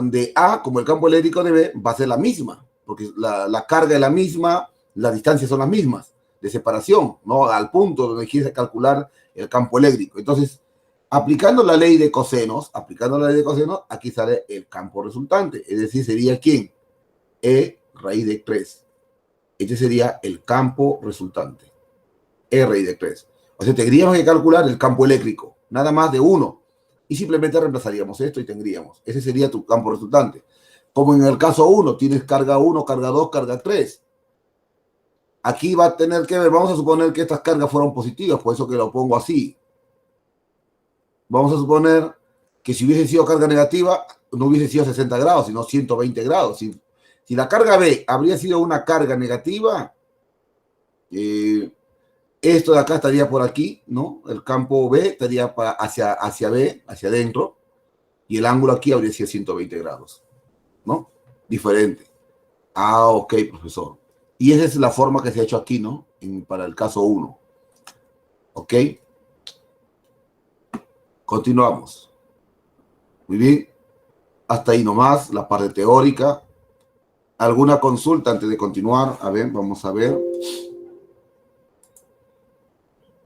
de A, como el campo eléctrico de B, va a ser la misma, porque la carga es la misma, las distancias son las mismas, de separación, ¿no? Al punto donde quieres calcular el campo eléctrico. Entonces, aplicando la ley de cosenos, aquí sale el campo resultante, es decir, sería ¿quién? E raíz de 3. Este sería el campo resultante, E raíz de 3. O sea, tendríamos que calcular el campo eléctrico, nada más de 1, y simplemente reemplazaríamos esto y tendríamos. Ese sería tu campo resultante. Como en el caso 1, tienes carga 1, carga 2, carga 3. Aquí va a tener que ver, vamos a suponer que estas cargas fueron positivas, por eso que lo pongo así. Vamos a suponer que si hubiese sido carga negativa, no hubiese sido 60 grados, sino 120 grados. Si la carga B habría sido una carga negativa, esto de acá estaría por aquí, ¿no? El campo B estaría hacia B, hacia adentro, y el ángulo aquí habría sido 120 grados, ¿no? Diferente. Ah, ok, profesor. Y esa es la forma que se ha hecho aquí, ¿no? Para el caso 1. ¿Ok? Continuamos. Muy bien. Hasta ahí nomás, la parte teórica. ¿Alguna consulta antes de continuar? A ver, vamos a ver.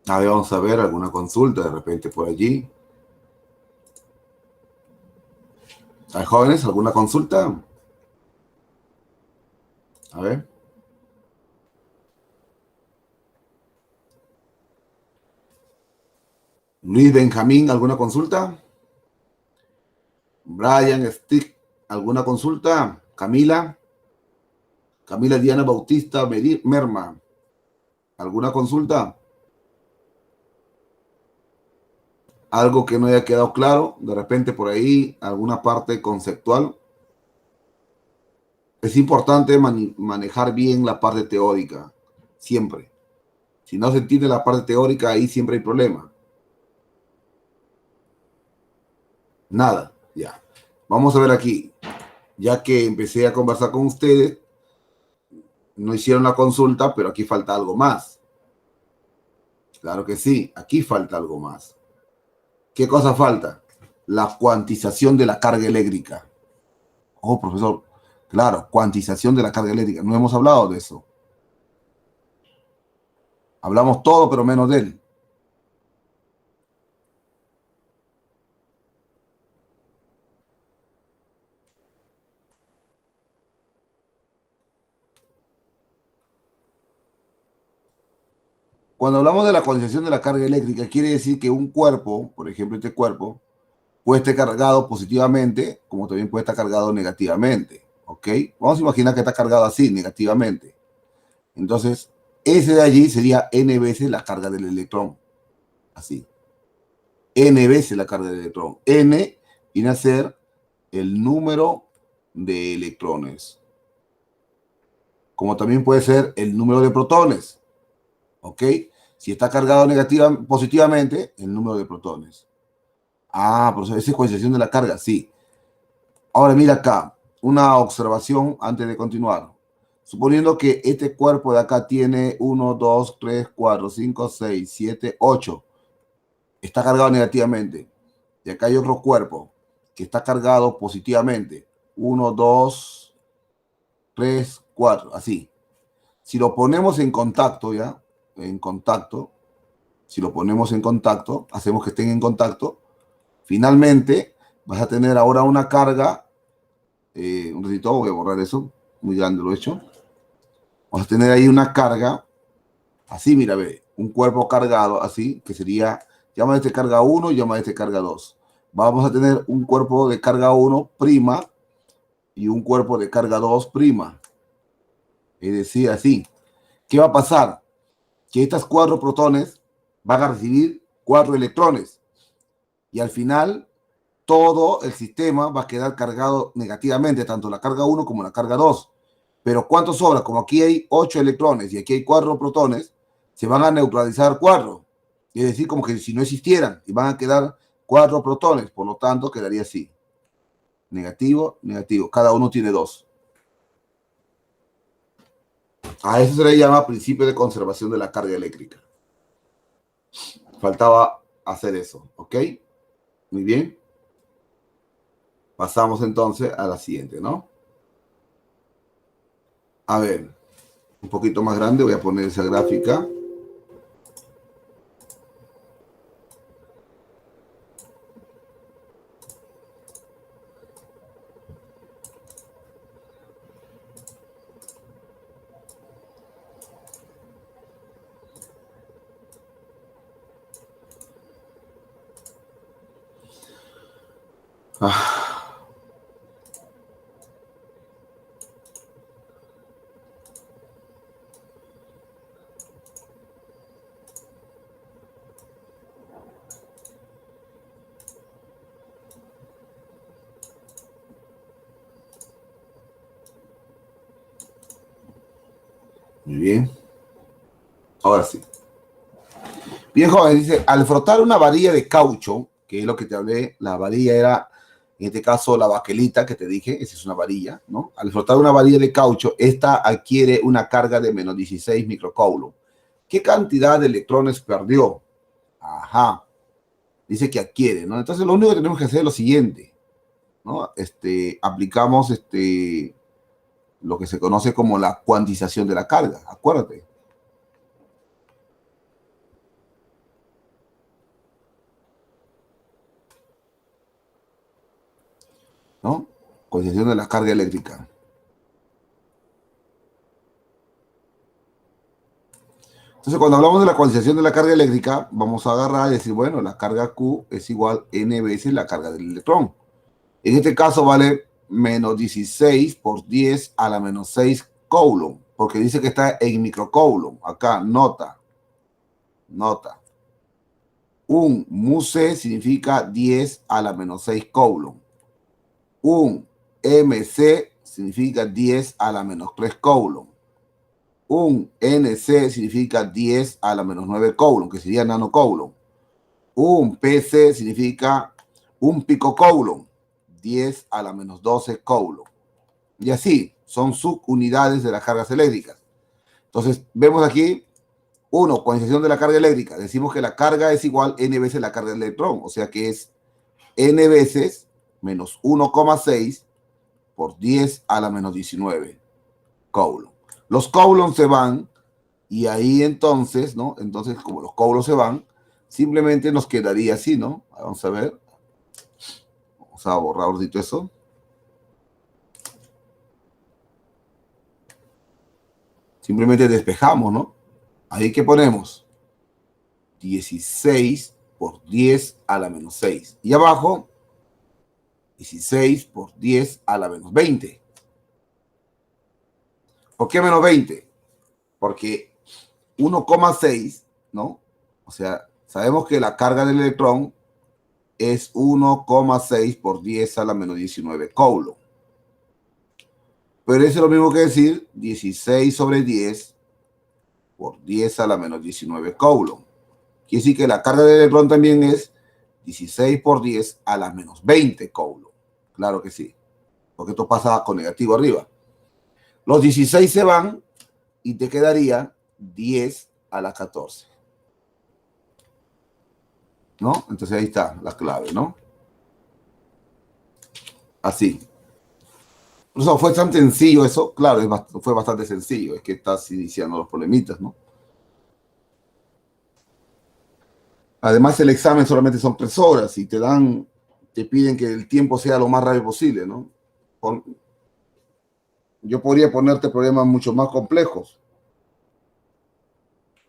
A ver, vamos a ver alguna consulta de repente por allí. ¿Hay jóvenes? ¿Alguna consulta? A ver. Luis Benjamín, ¿alguna consulta? Brian Stick, ¿alguna consulta? Camila Diana Bautista Merma, ¿alguna consulta? Algo que no haya quedado claro, de repente por ahí, alguna parte conceptual. Es importante manejar bien la parte teórica, siempre. Si no se entiende la parte teórica, ahí siempre hay problema. Nada, ya. Vamos a ver aquí. ya que empecé a conversar con ustedes, no hicieron la consulta, pero aquí falta algo más. Claro que sí, aquí falta algo más. ¿Qué cosa falta? La cuantización de la carga eléctrica. Oh, profesor, claro, cuantización de la carga eléctrica. No hemos hablado de eso. Hablamos todo, pero menos de él. Cuando hablamos de la cuantización de la carga eléctrica, quiere decir que un cuerpo, por ejemplo, este cuerpo, puede estar cargado positivamente, como también puede estar cargado negativamente. ¿Ok? Vamos a imaginar que está cargado así, negativamente. Entonces, ese de allí sería n veces la carga del electrón. Así. N veces la carga del electrón. N viene a ser el número de electrones. Como también puede ser el número de protones. ¿Ok? Si está cargado positivamente, el número de protones. Ah, por eso esa es cuantización de la carga, sí. Ahora mira acá, una observación antes de continuar. Suponiendo que este cuerpo de acá tiene 1, 2, 3, 4, 5, 6, 7, 8. Está cargado negativamente. Y acá hay otro cuerpo que está cargado positivamente. 1, 2, 3, 4, así. Si lo ponemos en contacto, ¿ya? En contacto. Si lo ponemos en contacto, hacemos que estén en contacto. Finalmente, vas a tener ahora una carga. Un ratito, voy a borrar eso. Muy grande lo he hecho. Vas a tener ahí una carga. Así, mira, ve. Un cuerpo cargado, así, que sería, llama este carga 1, llama este carga 2. Vamos a tener un cuerpo de carga 1 prima y un cuerpo de carga 2 prima. Es decir, así. ¿Qué va a pasar? Que estas 4 protones van a recibir 4 electrones. Y al final, todo el sistema va a quedar cargado negativamente, tanto la carga 1 como la carga 2. Pero ¿cuánto sobra? Como aquí hay 8 electrones y aquí hay 4 protones, se van a neutralizar 4. Es decir, como que si no existieran, y van a quedar 4 protones. Por lo tanto, quedaría así. Negativo, negativo. Cada uno tiene 2. A eso se le llama principio de conservación de la carga eléctrica. Faltaba hacer eso, ¿ok? Muy bien. Pasamos entonces a la siguiente, ¿no? A ver, un poquito más grande, voy a poner esa gráfica. Muy bien. Ahora sí. Bien, joven, dice, al frotar una varilla de caucho, que es lo que te hablé, la varilla era, en este caso, la baquelita que te dije, esa es una varilla, ¿no? Al frotar una varilla de caucho, esta adquiere una carga de menos 16 microcoulomb. ¿Qué cantidad de electrones perdió? Ajá. Dice que adquiere, ¿no? Entonces, lo único que tenemos que hacer es lo siguiente, ¿no? Aplicamos lo que se conoce como la cuantización de la carga, acuérdate. ¿No? Cuantización de la carga eléctrica. Entonces, cuando hablamos de la cuantización de la carga eléctrica, vamos a agarrar y decir, bueno, la carga Q es igual N veces la carga del electrón. En este caso vale menos 16 por 10 a la menos 6 coulomb, porque dice que está en microcoulomb. Acá, nota. Un mu-C significa 10 a la menos 6 coulomb. Un MC significa 10 a la menos 3 coulomb. Un NC significa 10 a la menos 9 coulomb, que sería nanocoulomb. Un PC significa un picocoulomb, 10 a la menos 12 coulomb. y así, son subunidades de las cargas eléctricas. Entonces, vemos aquí, 1, cuantización de la carga eléctrica. Decimos que la carga es igual n veces la carga del electrón, o sea que es n veces menos 1,6 por 10 a la menos 19 coulomb. Los coulombs se van, y ahí entonces, ¿no? Entonces, como los coulombs se van, simplemente nos quedaría así, ¿no? Vamos a ver. Vamos a borrar un poquito eso. Simplemente despejamos, ¿no? Ahí que ponemos 16 por 10 a la menos 6. Y abajo, 16 por 10 a la menos 20. ¿Por qué menos 20? Porque 1,6, ¿no? O sea, sabemos que la carga del electrón es 1,6 por 10 a la menos 19 coulomb. Pero eso es lo mismo que decir 16 sobre 10 por 10 a la menos 19 coulomb. Quiere decir que la carga del electrón también es 16 por 10 a la menos 20 coulomb. Claro que sí, porque esto pasa con negativo arriba. Los 16 se van y te quedaría 10 a la 14. ¿No? Entonces ahí está la clave, ¿no? Así. No, fue tan sencillo eso, claro, fue bastante sencillo, es que estás iniciando los problemitas, ¿no? Además, el examen solamente son 3 horas y te piden que el tiempo sea lo más rápido posible, ¿no? Yo podría ponerte problemas mucho más complejos,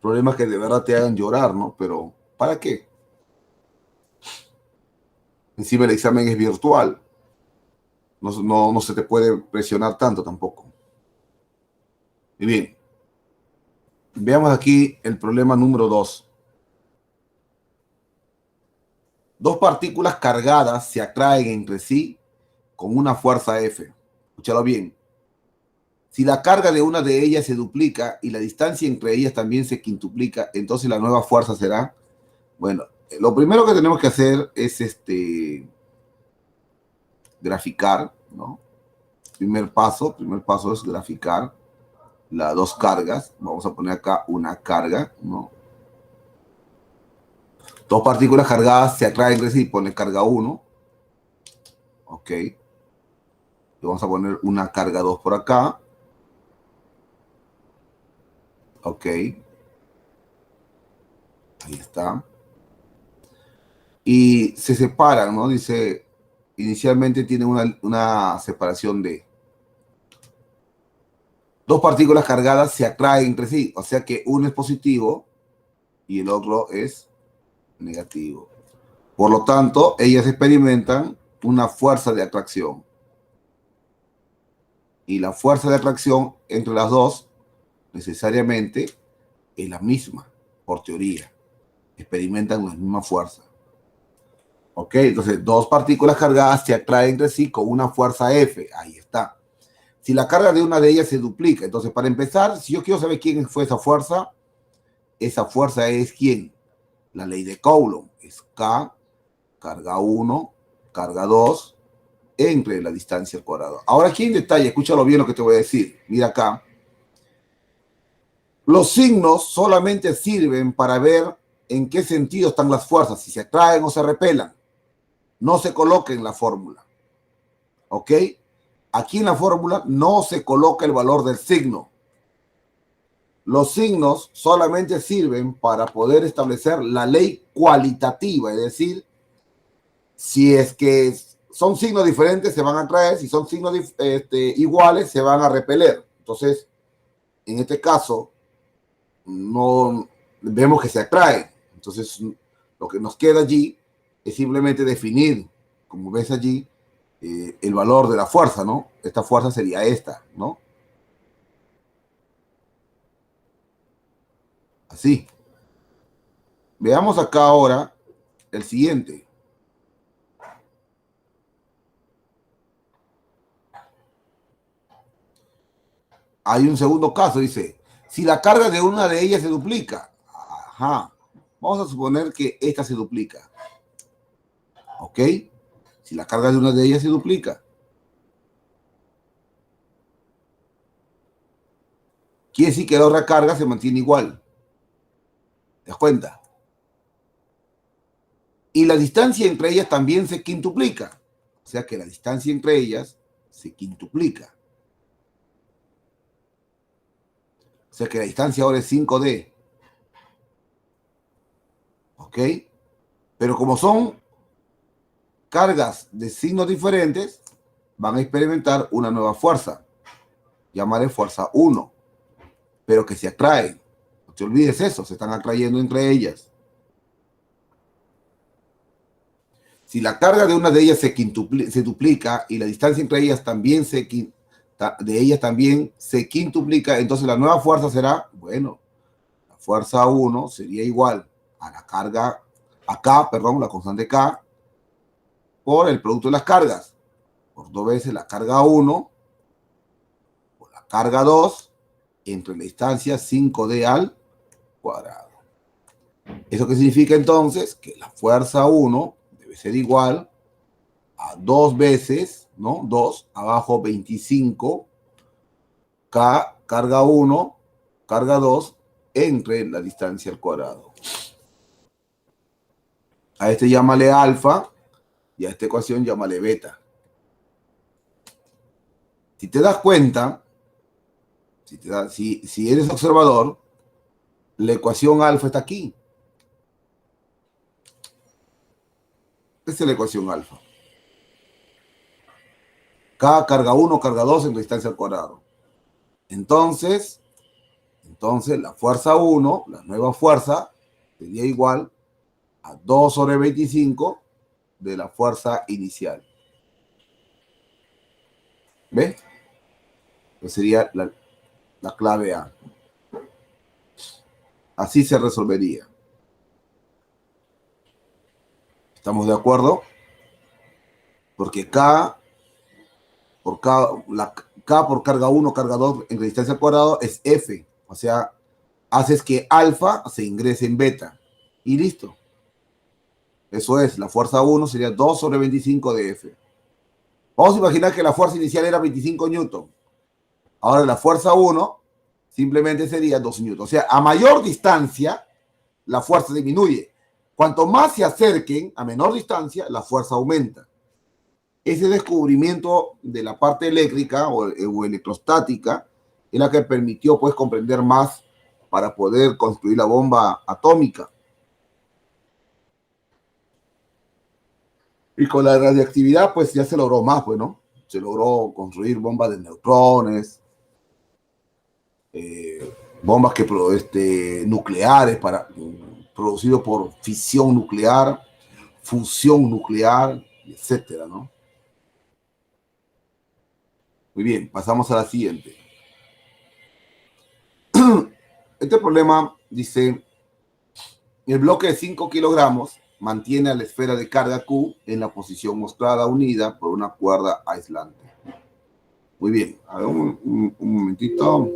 problemas que de verdad te hagan llorar, ¿no? Pero, ¿para qué? Encima el examen es virtual. No se te puede presionar tanto tampoco. Y bien, veamos aquí el problema número 2. 2 partículas cargadas se atraen entre sí con una fuerza F. Escúchalo bien. Si la carga de una de ellas se duplica y la distancia entre ellas también se quintuplica, entonces la nueva fuerza será... Bueno, lo primero que tenemos que hacer es graficar, ¿no? Primer paso es graficar las 2 cargas. Vamos a poner acá una carga, ¿no? 2 partículas cargadas se atraen entre sí, pone carga 1. Ok. Y vamos a poner una carga 2 por acá. Ok. Ahí está. Y se separan, ¿no? Dice, inicialmente tiene una separación de 2 partículas cargadas se atraen entre sí. O sea que uno es positivo y el otro es negativo. Por lo tanto, ellas experimentan una fuerza de atracción. Y la fuerza de atracción entre las dos necesariamente es la misma, por teoría. Experimentan la misma fuerza. Ok, entonces 2 partículas cargadas se atraen entre sí con una fuerza F. Ahí está. Si la carga de una de ellas se duplica, entonces para empezar, si yo quiero saber quién fue esa fuerza es ¿quién? La ley de Coulomb. Es K, carga 1, carga 2, entre la distancia al cuadrado. Ahora aquí en detalle, escúchalo bien lo que te voy a decir. Mira acá. Los signos solamente sirven para ver en qué sentido están las fuerzas, si se atraen o se repelan. No se coloca en la fórmula. ¿Ok? Aquí en la fórmula no se coloca el valor del signo. Los signos solamente sirven para poder establecer la ley cualitativa, es decir, si es que son signos diferentes se van a atraer, si son signos iguales se van a repeler. Entonces, en este caso, no vemos que se atraen. Entonces, lo que nos queda allí es simplemente definir, como ves allí, el valor de la fuerza, ¿no? Esta fuerza sería esta, ¿no? Así. Veamos acá ahora el siguiente. Hay un segundo caso, dice, si la carga de una de ellas se duplica. Ajá. Vamos a suponer que esta se duplica. ¿Ok? Si la carga de una de ellas se duplica. quiere decir que la otra carga se mantiene igual. ¿Te das cuenta? Y la distancia entre ellas también se quintuplica. O sea que la distancia entre ellas se quintuplica. O sea que la distancia ahora es 5D. ¿Ok? Pero como son cargas de signos diferentes, van a experimentar una nueva fuerza. Llamaré fuerza 1. Pero que se atraen. No te olvides eso, se están atrayendo entre ellas. Si la carga de una de ellas se duplica y la distancia entre ellas también se quintuplica, entonces la nueva fuerza será, bueno, la fuerza 1 sería igual a la carga, a K, perdón, la constante K, por el producto de las cargas, por 2 veces la carga 1, por la carga 2, entre la distancia 5D al cuadrado. ¿Eso qué significa entonces? Que la fuerza 1 debe ser igual a 2 veces, ¿no? 2 abajo 25, K, carga 1, carga 2, entre la distancia al cuadrado. A este llámale alfa y a esta ecuación llámale beta. Si te das cuenta, si eres observador, la ecuación alfa está aquí. Esta es la ecuación alfa. K, carga 1, carga 2 en la distancia al cuadrado. Entonces, la fuerza 1, la nueva fuerza, sería igual a 2 sobre 25 de la fuerza inicial. ¿Ves? Pues sería la clave A. Así se resolvería. ¿Estamos de acuerdo? Porque K por carga 1, carga 2 en resistencia al cuadrado es F. O sea, haces que alfa se ingrese en beta. Y listo. Eso es, la fuerza 1 sería 2 sobre 25 de F. Vamos a imaginar que la fuerza inicial era 25 newton. Ahora la fuerza 1 simplemente sería 2 newton. O sea, a mayor distancia, la fuerza disminuye. Cuanto más se acerquen a menor distancia, la fuerza aumenta. Ese descubrimiento de la parte eléctrica o electrostática es la que permitió pues comprender más para poder construir la bomba atómica. Y con la radiactividad pues ya se logró más, pues, ¿no? Se logró construir bombas de neutrones, bombas nucleares producidos por fisión nuclear, fusión nuclear, etcétera, ¿no? Muy bien, pasamos a la siguiente. Este problema dice, el bloque de 5 kilogramos mantiene a la esfera de carga Q en la posición mostrada unida por una cuerda aislante. Muy bien, a ver un momentito.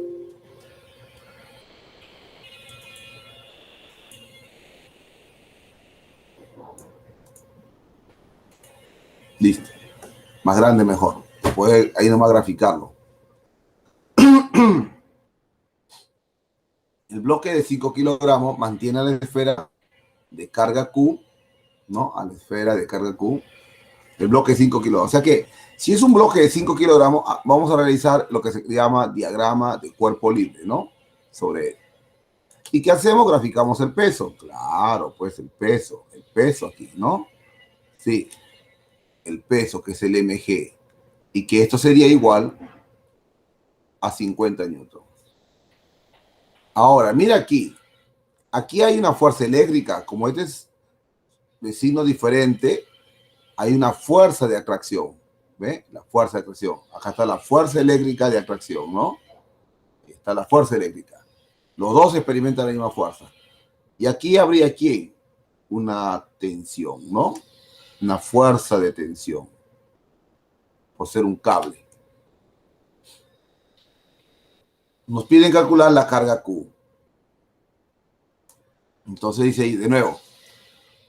Listo. Más grande mejor. Puede ahí nomás graficarlo. El bloque de 5 kilogramos mantiene a la esfera de carga Q, ¿no? A la esfera de carga Q. El bloque de 5 kilogramos. O sea que, si es un bloque de 5 kilogramos, vamos a realizar lo que se llama diagrama de cuerpo libre, ¿no? Sobre él. ¿Y qué hacemos? Graficamos el peso. Claro, pues el peso aquí, ¿no? Sí. El peso, que es el mg, y que esto sería igual a 50 newtons. Ahora, mira aquí hay una fuerza eléctrica, como este es de signo diferente, hay una fuerza de atracción, ¿ve? La fuerza de atracción. Acá está la fuerza eléctrica de atracción, ¿no? Aquí está la fuerza eléctrica. Los dos experimentan la misma fuerza. Y aquí habría, ¿quién? Una tensión, ¿no? Una fuerza de tensión por ser un cable. Nos piden calcular la carga Q. Entonces dice ahí de nuevo,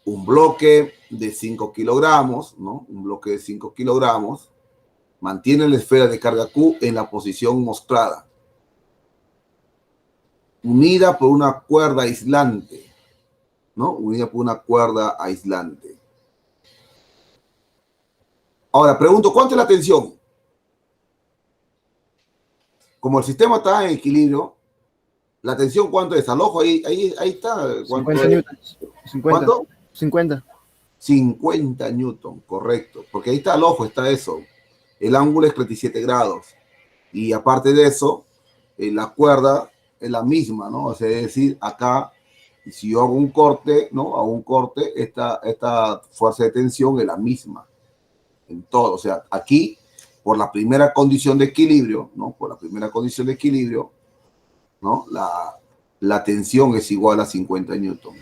un bloque de 5 kilogramos, ¿no? Un bloque de 5 kilogramos mantiene la esfera de carga Q en la posición mostrada. unida por una cuerda aislante, ¿no? Unida por una cuerda aislante. Ahora, pregunto, ¿cuánto es la tensión? Como el sistema está en equilibrio, ¿la tensión cuánto es? Al ojo, ahí está. 50 newtons. 50. ¿Cuánto? 50. 50 newton, correcto. Porque ahí está al ojo, está eso. El ángulo es 37 grados. Y aparte de eso, la cuerda es la misma, ¿no? O sea, es decir, acá, si yo hago un corte, ¿no? Hago un corte, esta fuerza de tensión es la misma en todo. O sea, aquí, por la primera condición de equilibrio, ¿no? Por la primera condición de equilibrio, ¿no? La tensión es igual a 50 newton.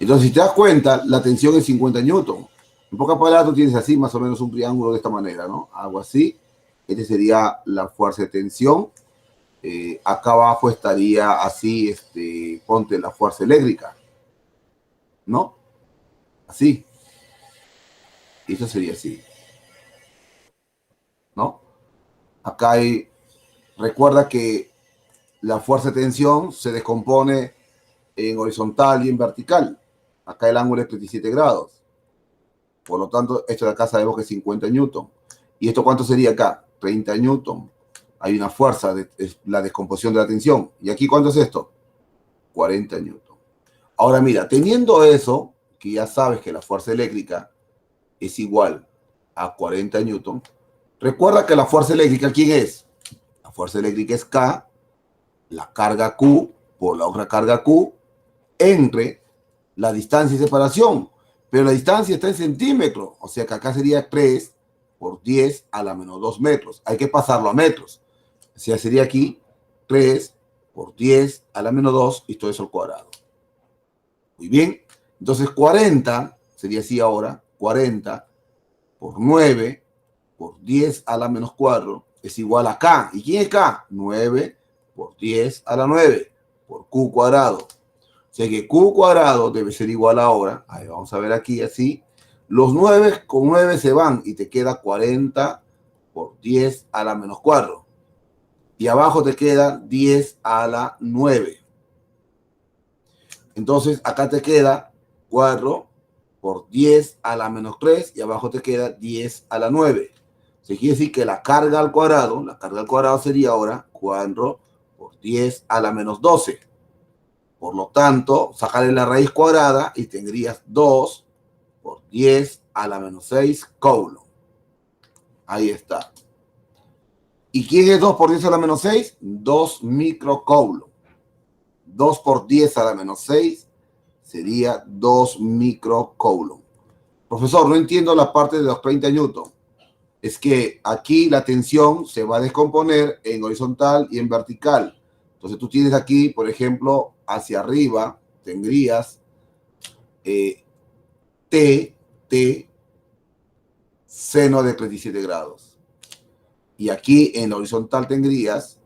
Entonces, si te das cuenta, la tensión es 50 newton. En pocas palabras, tú tienes así más o menos un triángulo de esta manera, ¿no? Algo así. Esta sería la fuerza de tensión. Acá abajo estaría así, ponte la fuerza eléctrica, ¿no? Así. Y esto sería así, ¿no? Acá hay, recuerda que la fuerza de tensión se descompone en horizontal y en vertical. Acá el ángulo es 37 grados. Por lo tanto, esto de acá sabemos que es 50 newton. ¿Y esto cuánto sería acá? 30 newton. Hay una fuerza, es la descomposición de la tensión. ¿Y aquí cuánto es esto? 40 newton. Ahora mira, teniendo eso, que ya sabes que la fuerza eléctrica es igual a 40 newton, recuerda que la fuerza eléctrica, ¿quién es? La fuerza eléctrica es K, la carga Q por la otra carga Q, entre la distancia y separación. Pero la distancia está en centímetros, o sea que acá sería 3 por 10 a la menos 2 metros. Hay que pasarlo a metros. O sea, sería aquí 3 por 10 a la menos 2 y todo eso al cuadrado. Muy bien. Entonces 40 sería así ahora. 40 por 9 por 10 a la menos 4 es igual a K. ¿Y quién es K? 9 por 10 a la 9 por Q cuadrado. O sea que Q cuadrado debe ser igual ahora. Ahí vamos a ver aquí así. Los 9 con 9 se van y te queda 40 por 10 a la menos 4. Y abajo te queda 10 a la 9. Entonces acá te queda 4 por 10 a la menos 3 y abajo te queda 10 a la 9. Se quiere decir que la carga al cuadrado sería ahora 4 por 10 a la menos 12. Por lo tanto, sacarle la raíz cuadrada y tendrías 2 por 10 a la menos 6 coulomb. Ahí está. ¿Y quién es 2 por 10 a la menos 6? 2 microcoulomb. 2 por 10 a la menos 6 sería 2 microcoulomb. Profesor, no entiendo la parte de los 30 newton. Es que aquí la tensión se va a descomponer en horizontal y en vertical. Entonces tú tienes aquí, por ejemplo, hacia arriba tendrías T seno de 37 grados. Y aquí en la horizontal tendrías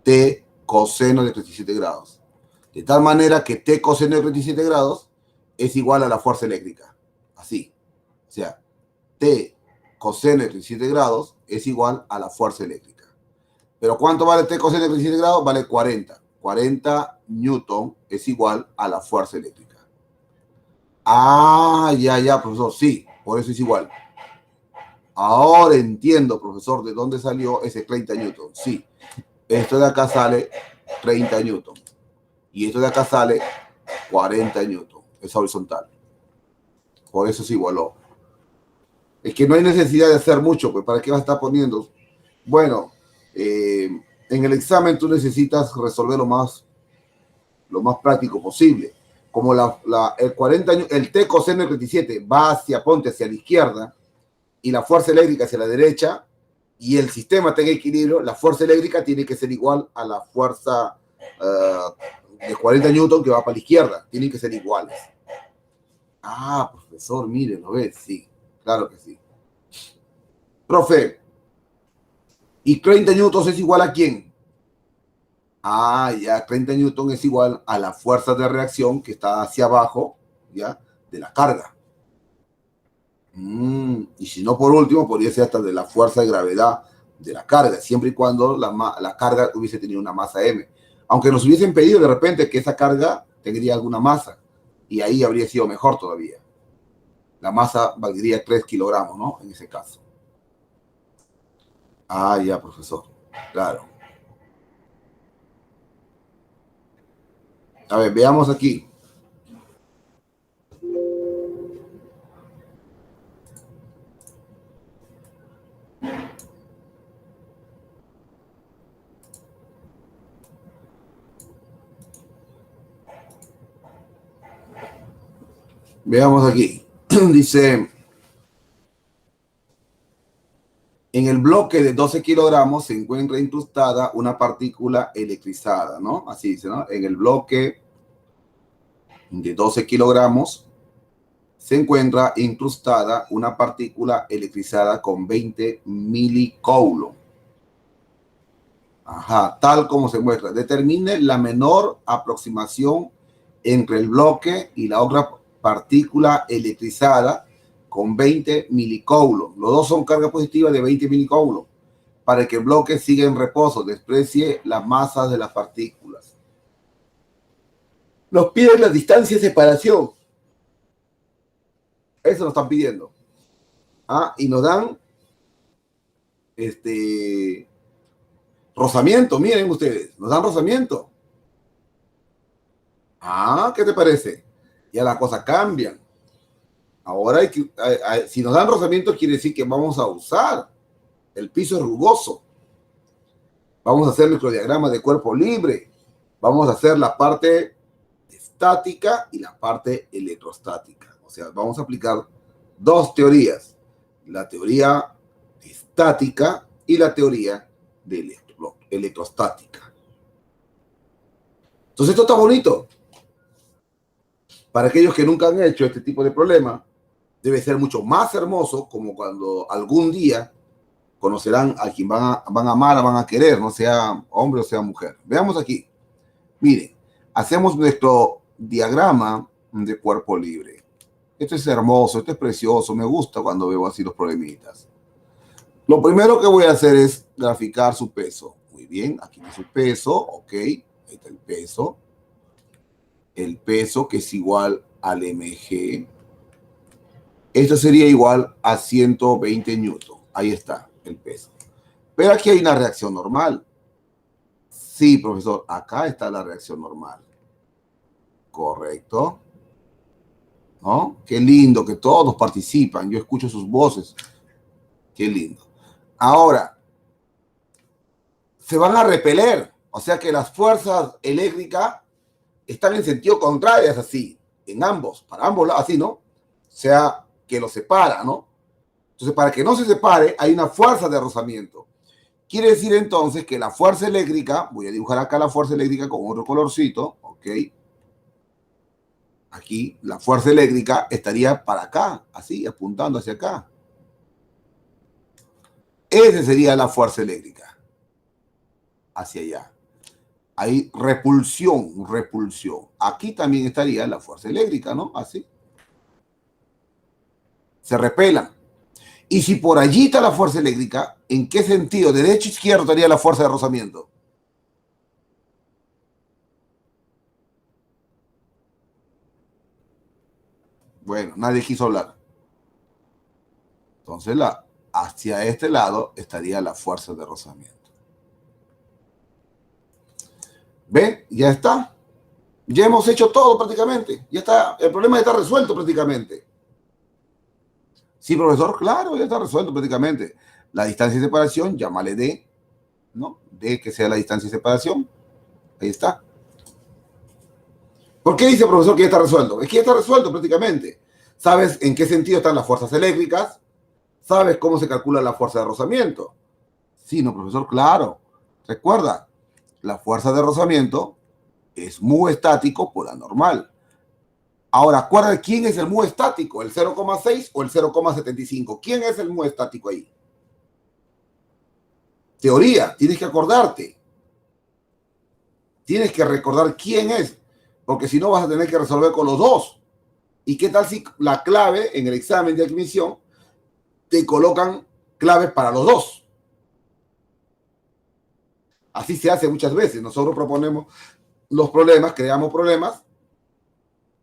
T coseno de 37 grados. De tal manera que T coseno de 37 grados es igual a la fuerza eléctrica. Así. O sea, T coseno de 37 grados es igual a la fuerza eléctrica. Pero ¿cuánto vale T coseno de 37 grados? Vale 40. 40 newton es igual a la fuerza eléctrica. Ah, ya, profesor. Sí, por eso es igual. Ahora entiendo, profesor, de dónde salió ese 30 newton. Sí, esto de acá sale 30 newton. Y esto de acá sale 40 newton. Es horizontal. Por eso se igualó. Es que no hay necesidad de hacer mucho, pues ¿para qué vas a estar poniendo? Bueno, en el examen tú necesitas resolver lo más práctico posible. Como el 40, el T coseno de 37 va ponte hacia la izquierda y la fuerza eléctrica hacia la derecha y el sistema está en equilibrio, la fuerza eléctrica tiene que ser igual a la fuerza de 40 newton que va para la izquierda. Tienen que ser iguales. Ah, profesor, mire, ¿lo ves? Sí, claro que sí. Profe, ¿y 30 newtons es igual a quién? Ah, ya, 30 newton es igual a la fuerza de reacción que está hacia abajo, ¿ya? De la carga. Y si no, por último, podría ser hasta de la fuerza de gravedad de la carga, siempre y cuando la carga hubiese tenido una masa m. Aunque nos hubiesen pedido de repente que esa carga tendría alguna masa, y ahí habría sido mejor todavía. La masa valdría 3 kilogramos, ¿no? En ese caso. Ah, ya, profesor. Claro. A ver, veamos aquí. Veamos aquí. Dice, en el bloque de 12 kilogramos se encuentra incrustada una partícula electrizada, ¿no? Así dice, ¿no? En el bloque de 12 kilogramos se encuentra incrustada una partícula electrizada con 20 milicoulomb. Ajá, tal como se muestra. Determine la menor aproximación entre el bloque y la otra partícula electrizada con 20 milicoulomb. Los dos son carga positiva de 20 milicoulomb. Para que el bloque siga en reposo, desprecie las masas de las partículas. Nos piden la distancia de separación. Eso nos están pidiendo. Ah, y nos dan rozamiento, miren ustedes, nos dan rozamiento. Ah, ¿qué te parece? Ya las cosas cambian. Ahora hay que, si nos dan rozamiento quiere decir que vamos a usar. El piso es rugoso. Vamos a hacer nuestro diagrama de cuerpo libre. Vamos a hacer la parte estática y la parte electrostática. O sea, vamos a aplicar dos teorías. La teoría estática y la teoría de electrostática. Entonces esto está bonito. Para aquellos que nunca han hecho este tipo de problema, debe ser mucho más hermoso, como cuando algún día conocerán a quien van a amar, van a querer, no sea hombre o sea mujer. Veamos aquí. Miren, hacemos nuestro diagrama de cuerpo libre. Esto es hermoso, esto es precioso, me gusta cuando veo así los problemitas. Lo primero que voy a hacer es graficar su peso. Muy bien, aquí está su peso, ok, ahí está el peso. El peso que es igual al mg. Esto sería igual a 120 newton. Ahí está el peso. Pero aquí hay una reacción normal. Sí, profesor, acá está la reacción normal. Correcto. ¿No? Qué lindo que todos participan. Yo escucho sus voces. Qué lindo. Ahora, se van a repeler. O sea que las fuerzas eléctricas están en sentido contrario, es así. En ambos, para ambos lados, así, ¿no? O sea, que los separa, ¿no? Entonces, para que no se separe, hay una fuerza de rozamiento. Quiere decir entonces que la fuerza eléctrica, voy a dibujar acá la fuerza eléctrica con otro colorcito, ¿ok? Aquí la fuerza eléctrica estaría para acá, así, apuntando hacia acá. Esa sería la fuerza eléctrica. Hacia allá. Hay repulsión, repulsión. Aquí también estaría la fuerza eléctrica, ¿no? Así. Se repelan. Y si por allí está la fuerza eléctrica, ¿en qué sentido? ¿Derecho o izquierdo estaría la fuerza de rozamiento? Bueno, nadie quiso hablar. Entonces, hacia este lado estaría la fuerza de rozamiento. ¿Ven? Ya está. Ya hemos hecho todo prácticamente. Ya está. El problema ya está resuelto prácticamente. Sí, profesor, claro, ya está resuelto prácticamente. La distancia de separación, llámale D, ¿no? D que sea la distancia de separación. Ahí está. ¿Por qué dice el profesor que ya está resuelto? Es que ya está resuelto prácticamente. ¿Sabes en qué sentido están las fuerzas eléctricas? ¿Sabes cómo se calcula la fuerza de rozamiento? Sí, no, profesor, claro. Recuerda, la fuerza de rozamiento es mu estático por la normal. Ahora, acuérdate quién es el mu estático, el 0,6 o el 0,75. ¿Quién es el mu estático ahí? Teoría, tienes que acordarte. Tienes que recordar quién es, porque si no vas a tener que resolver con los dos. ¿Y qué tal si la clave en el examen de admisión te colocan claves para los dos? Así se hace muchas veces. Nosotros proponemos los problemas, creamos problemas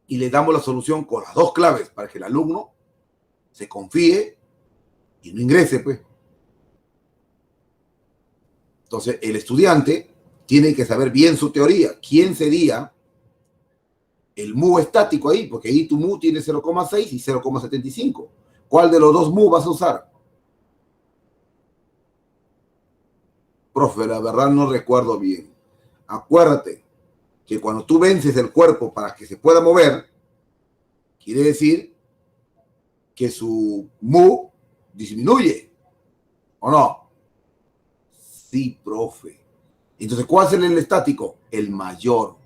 y le damos la solución con las dos claves para que el alumno se confíe y no ingrese, pues. Entonces, el estudiante tiene que saber bien su teoría. ¿Quién sería el mu estático ahí? Porque ahí tu mu tiene 0,6 y 0,75. ¿Cuál de los dos mu vas a usar? Profe, la verdad no recuerdo bien. Acuérdate que cuando tú vences el cuerpo para que se pueda mover, quiere decir que su mu disminuye, ¿o no? Sí, profe. Entonces, ¿cuál es el estático? El mayor.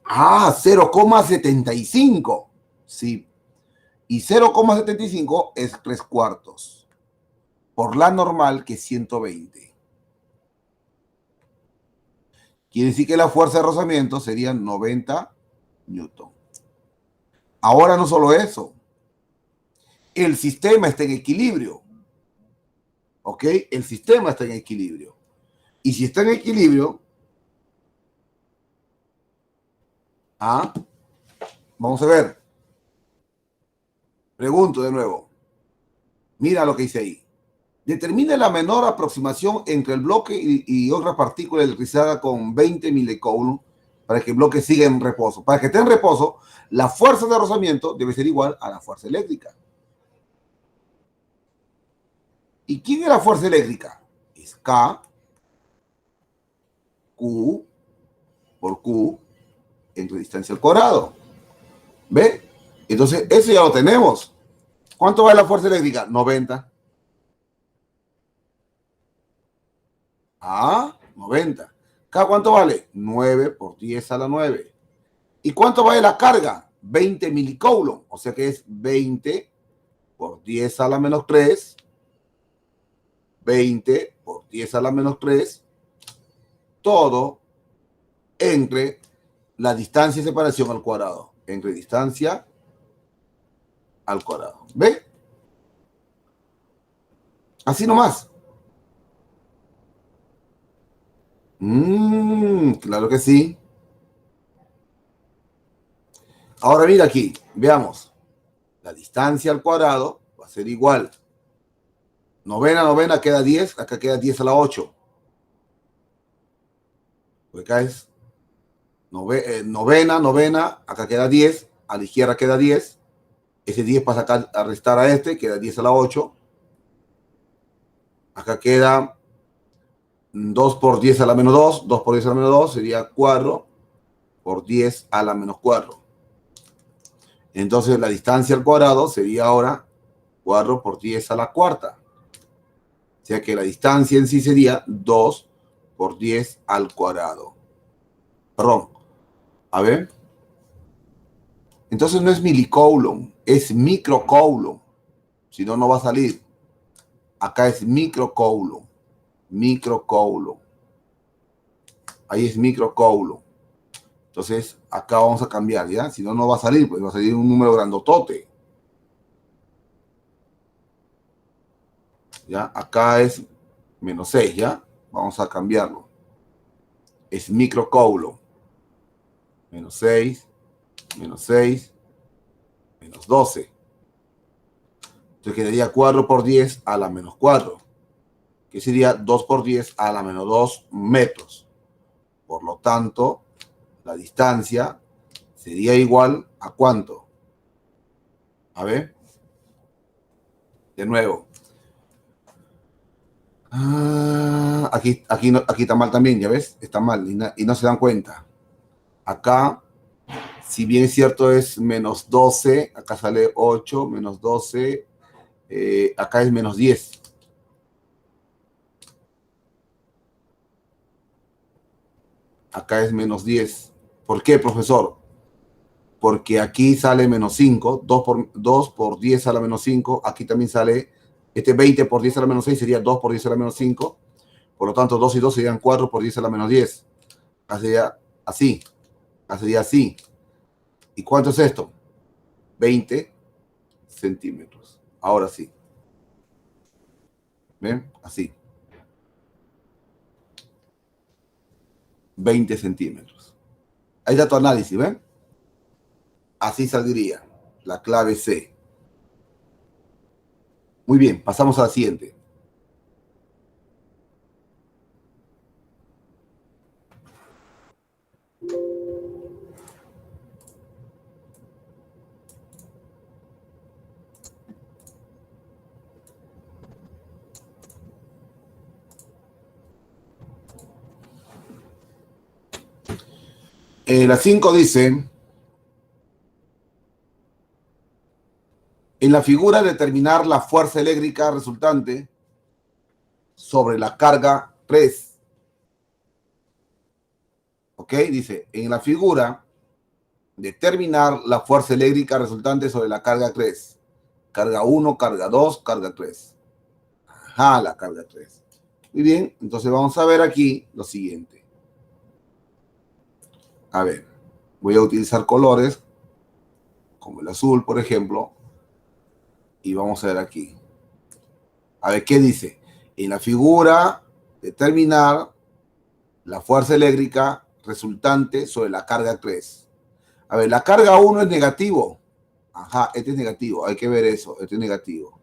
Ah, 0,75. Sí. Y 0,75 es 3/4. Por la normal, que es 120. Quiere decir que la fuerza de rozamiento sería 90 newton. Ahora no solo eso. El sistema está en equilibrio. ¿Ok? El sistema está en equilibrio. Y si está en equilibrio, vamos a ver. Pregunto de nuevo. Mira lo que dice ahí. Determine la menor aproximación entre el bloque y otra partícula electrizada con 20 milicoulomb para que el bloque siga en reposo. Para que esté en reposo, la fuerza de rozamiento debe ser igual a la fuerza eléctrica. ¿Y quién es la fuerza eléctrica? Es K, Q, por Q, entre distancia al cuadrado. ¿Ve? Entonces, eso ya lo tenemos. ¿Cuánto vale la fuerza eléctrica? 90. 90. ¿K cuánto vale? 9 por 10 a la 9. ¿Y cuánto vale la carga? 20 milicoulomb. O sea que es 20 por 10 a la menos 3. 20 por 10 a la menos 3. Todo entre la distancia de separación al cuadrado. Entre distancia al cuadrado. ¿Ve? Así nomás. Claro que sí. Ahora mira aquí, veamos. La distancia al cuadrado va a ser igual. Novena queda 10, acá queda 10 a la 8. Porque acá es novena, acá queda 10, a la izquierda queda 10. Ese 10 pasa acá a restar a este, queda 10 a la 8. Acá queda 2 por 10 a la menos 2, 2 por 10 a la menos 2 sería 4 por 10 a la menos 4. Entonces la distancia al cuadrado sería ahora 4 por 10 a la cuarta. O sea que la distancia en sí sería 2 por 10 al cuadrado. Perdón. A ver. Entonces no es milicoulomb, es microcoulomb. Si no, no va a salir. Acá es microcoulomb. Microcoulomb. Ahí es microcoulomb. Entonces, acá vamos a cambiar, ¿ya? Si no, no va a salir, pues va a salir un número grandotote. ¿Ya? Acá es menos 6, ¿ya? Vamos a cambiarlo. Es microcoulomb. Menos 6, menos 6, menos 12. Entonces quedaría 4 por 10 a la menos 4, que sería 2 por 10 a la menos 2 metros. Por lo tanto, la distancia sería igual a ¿cuánto? A ver. De nuevo. Aquí está mal también, ¿ya ves? Está mal y no se dan cuenta. Acá, si bien es cierto, es menos 12, acá sale 8, menos 12, acá es menos 10. Acá es menos 10. ¿Por qué, profesor? Porque aquí sale menos 5, 2 por 10 a la menos 5, aquí también sale, 20 por 10 a la menos 6 sería 2 por 10 a la menos 5, por lo tanto 2 y 2 serían 4 por 10 a la menos 10. Acá sería así, acá sería así. ¿Y cuánto es esto? 20 centímetros. Ahora sí. ¿Ven? Así. 20 centímetros. Ahí está tu análisis, ¿ven? Así saldría la clave C. Muy bien, pasamos a la siguiente. La 5 dice, en la figura determinar la fuerza eléctrica resultante sobre la carga 3. ¿Ok? Dice, en la figura determinar la fuerza eléctrica resultante sobre la carga 3. Carga 1, carga 2, carga 3. Ajá, la carga 3. Muy bien, entonces vamos a ver aquí lo siguiente. A ver, voy a utilizar colores como el azul, por ejemplo, y vamos a ver aquí. A ver, ¿qué dice? En la figura, determinar la fuerza eléctrica resultante sobre la carga 3. A ver, la carga 1 es negativo. Ajá, este es negativo, hay que ver eso, este es negativo.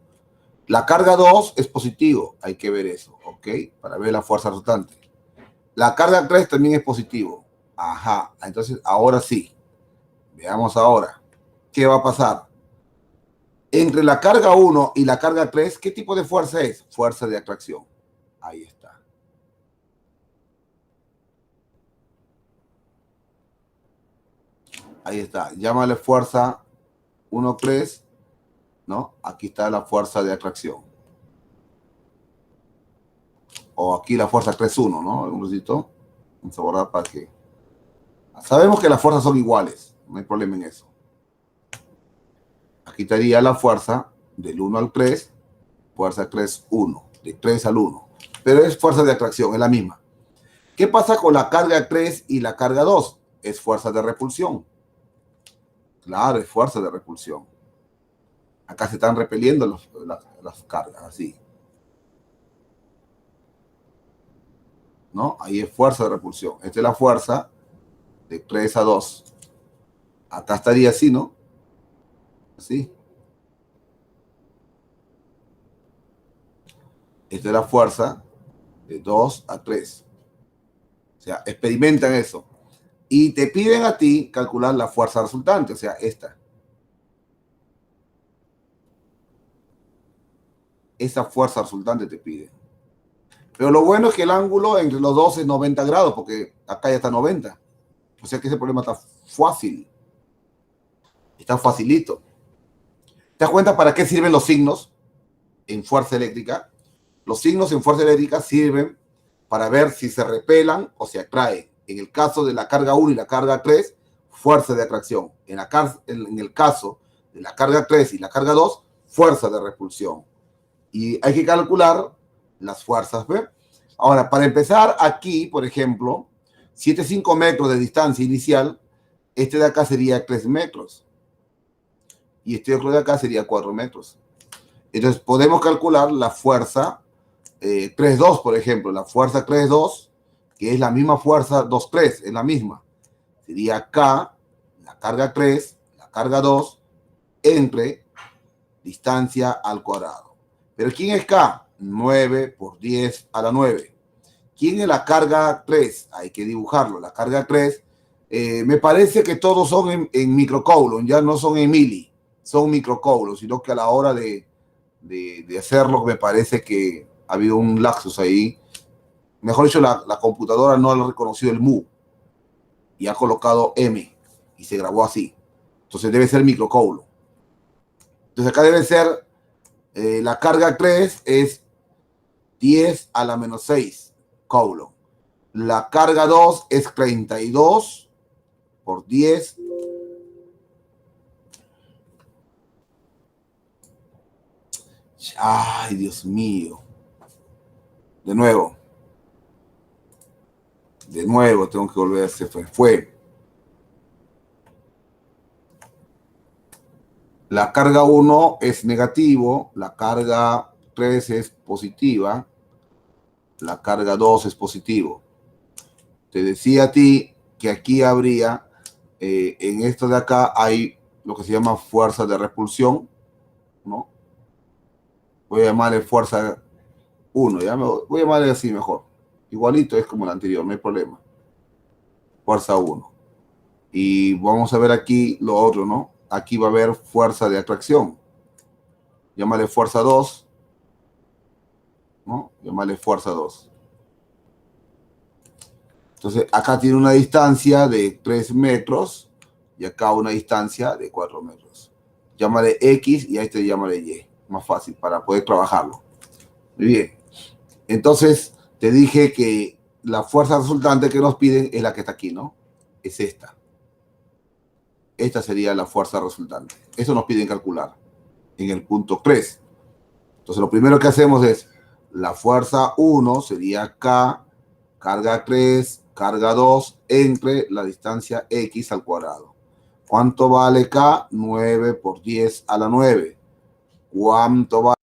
La carga 2 es positivo, hay que ver eso, ¿ok? Para ver la fuerza resultante. La carga 3 también es positivo. Ajá, entonces ahora sí. Veamos ahora. ¿Qué va a pasar? Entre la carga 1 y la carga 3, ¿qué tipo de fuerza es? Fuerza de atracción. Ahí está. Ahí está. Llámale fuerza 1,3, ¿no? Aquí está la fuerza de atracción. O aquí la fuerza 3,1, ¿no? Un ratito. Vamos a borrar para que... Sabemos que las fuerzas son iguales. No hay problema en eso. Aquí estaría la fuerza del 1 al 3, fuerza 3, 1, de 3 al 1. Pero es fuerza de atracción, es la misma. ¿Qué pasa con la carga 3 y la carga 2? Es fuerza de repulsión. Claro, es fuerza de repulsión. Acá se están repeliendo las cargas, así. ¿No? Ahí es fuerza de repulsión. Esta es la fuerza de 3 a 2. Acá estaría así, ¿no? Así. Esta es la fuerza de 2 a 3. O sea, experimentan eso. Y te piden a ti calcular la fuerza resultante, o sea, esta. Esa fuerza resultante te piden. Pero lo bueno es que el ángulo entre los dos es 90 grados, porque acá ya está 90. O sea que ese problema está fácil. Está facilito. ¿Te das cuenta para qué sirven los signos en fuerza eléctrica? Los signos en fuerza eléctrica sirven para ver si se repelan o se atraen. En el caso de la carga 1 y la carga 3, fuerza de atracción. En el caso de la carga 3 y la carga 2, fuerza de repulsión. Y hay que calcular las fuerzas, ¿ve? Ahora, para empezar aquí, por ejemplo, 7,5 metros de distancia inicial, este de acá sería 3 metros. Y este otro de acá sería 4 metros. Entonces, podemos calcular la fuerza 3,2, por ejemplo. La fuerza 3,2, que es la misma fuerza 2,3, es la misma. Sería K, la carga 3, la carga 2, entre distancia al cuadrado. ¿Pero quién es K? 9 por 10 a la 9. ¿Quién es la carga 3? Hay que dibujarlo. La carga 3, me parece que todos son en microcoulomb, ya no son en mili, son microcoulomb, sino que a la hora de hacerlo me parece que ha habido un lapsus ahí. Mejor dicho, la computadora no ha reconocido el mu y ha colocado M y se grabó así. Entonces debe ser microcoulomb. Entonces acá debe ser, la carga 3 es 10 a la menos 6 coulomb. La carga 2 es 32 por 10. Ay, Dios mío. De nuevo, tengo que volver a hacer. Fue. La carga 1 es negativo, la carga 3 es positiva, la carga 2 es positivo. te decía a ti que aquí habría, en esto de acá hay lo que se llama fuerza de repulsión, ¿no? Voy a llamarle fuerza 1, ya voy a llamarle así mejor. Igualito es como el anterior, no hay problema. Fuerza 1. Y vamos a ver aquí lo otro, ¿no? Aquí va a haber fuerza de atracción. Llámale fuerza 2, ¿no? Llámale fuerza 2. Entonces, acá tiene una distancia de 3 metros y acá una distancia de 4 metros. Llámale X y a este llámale Y. Más fácil para poder trabajarlo. Muy bien. Entonces, te dije que la fuerza resultante que nos piden es la que está aquí, ¿no? Es esta. Esta sería la fuerza resultante. Eso nos piden calcular en el punto 3. Entonces, lo primero que hacemos es la fuerza 1 sería K, carga 3, carga 2, entre la distancia X al cuadrado. ¿Cuánto vale K? 9 por 10 a la 9. ¿Cuánto vale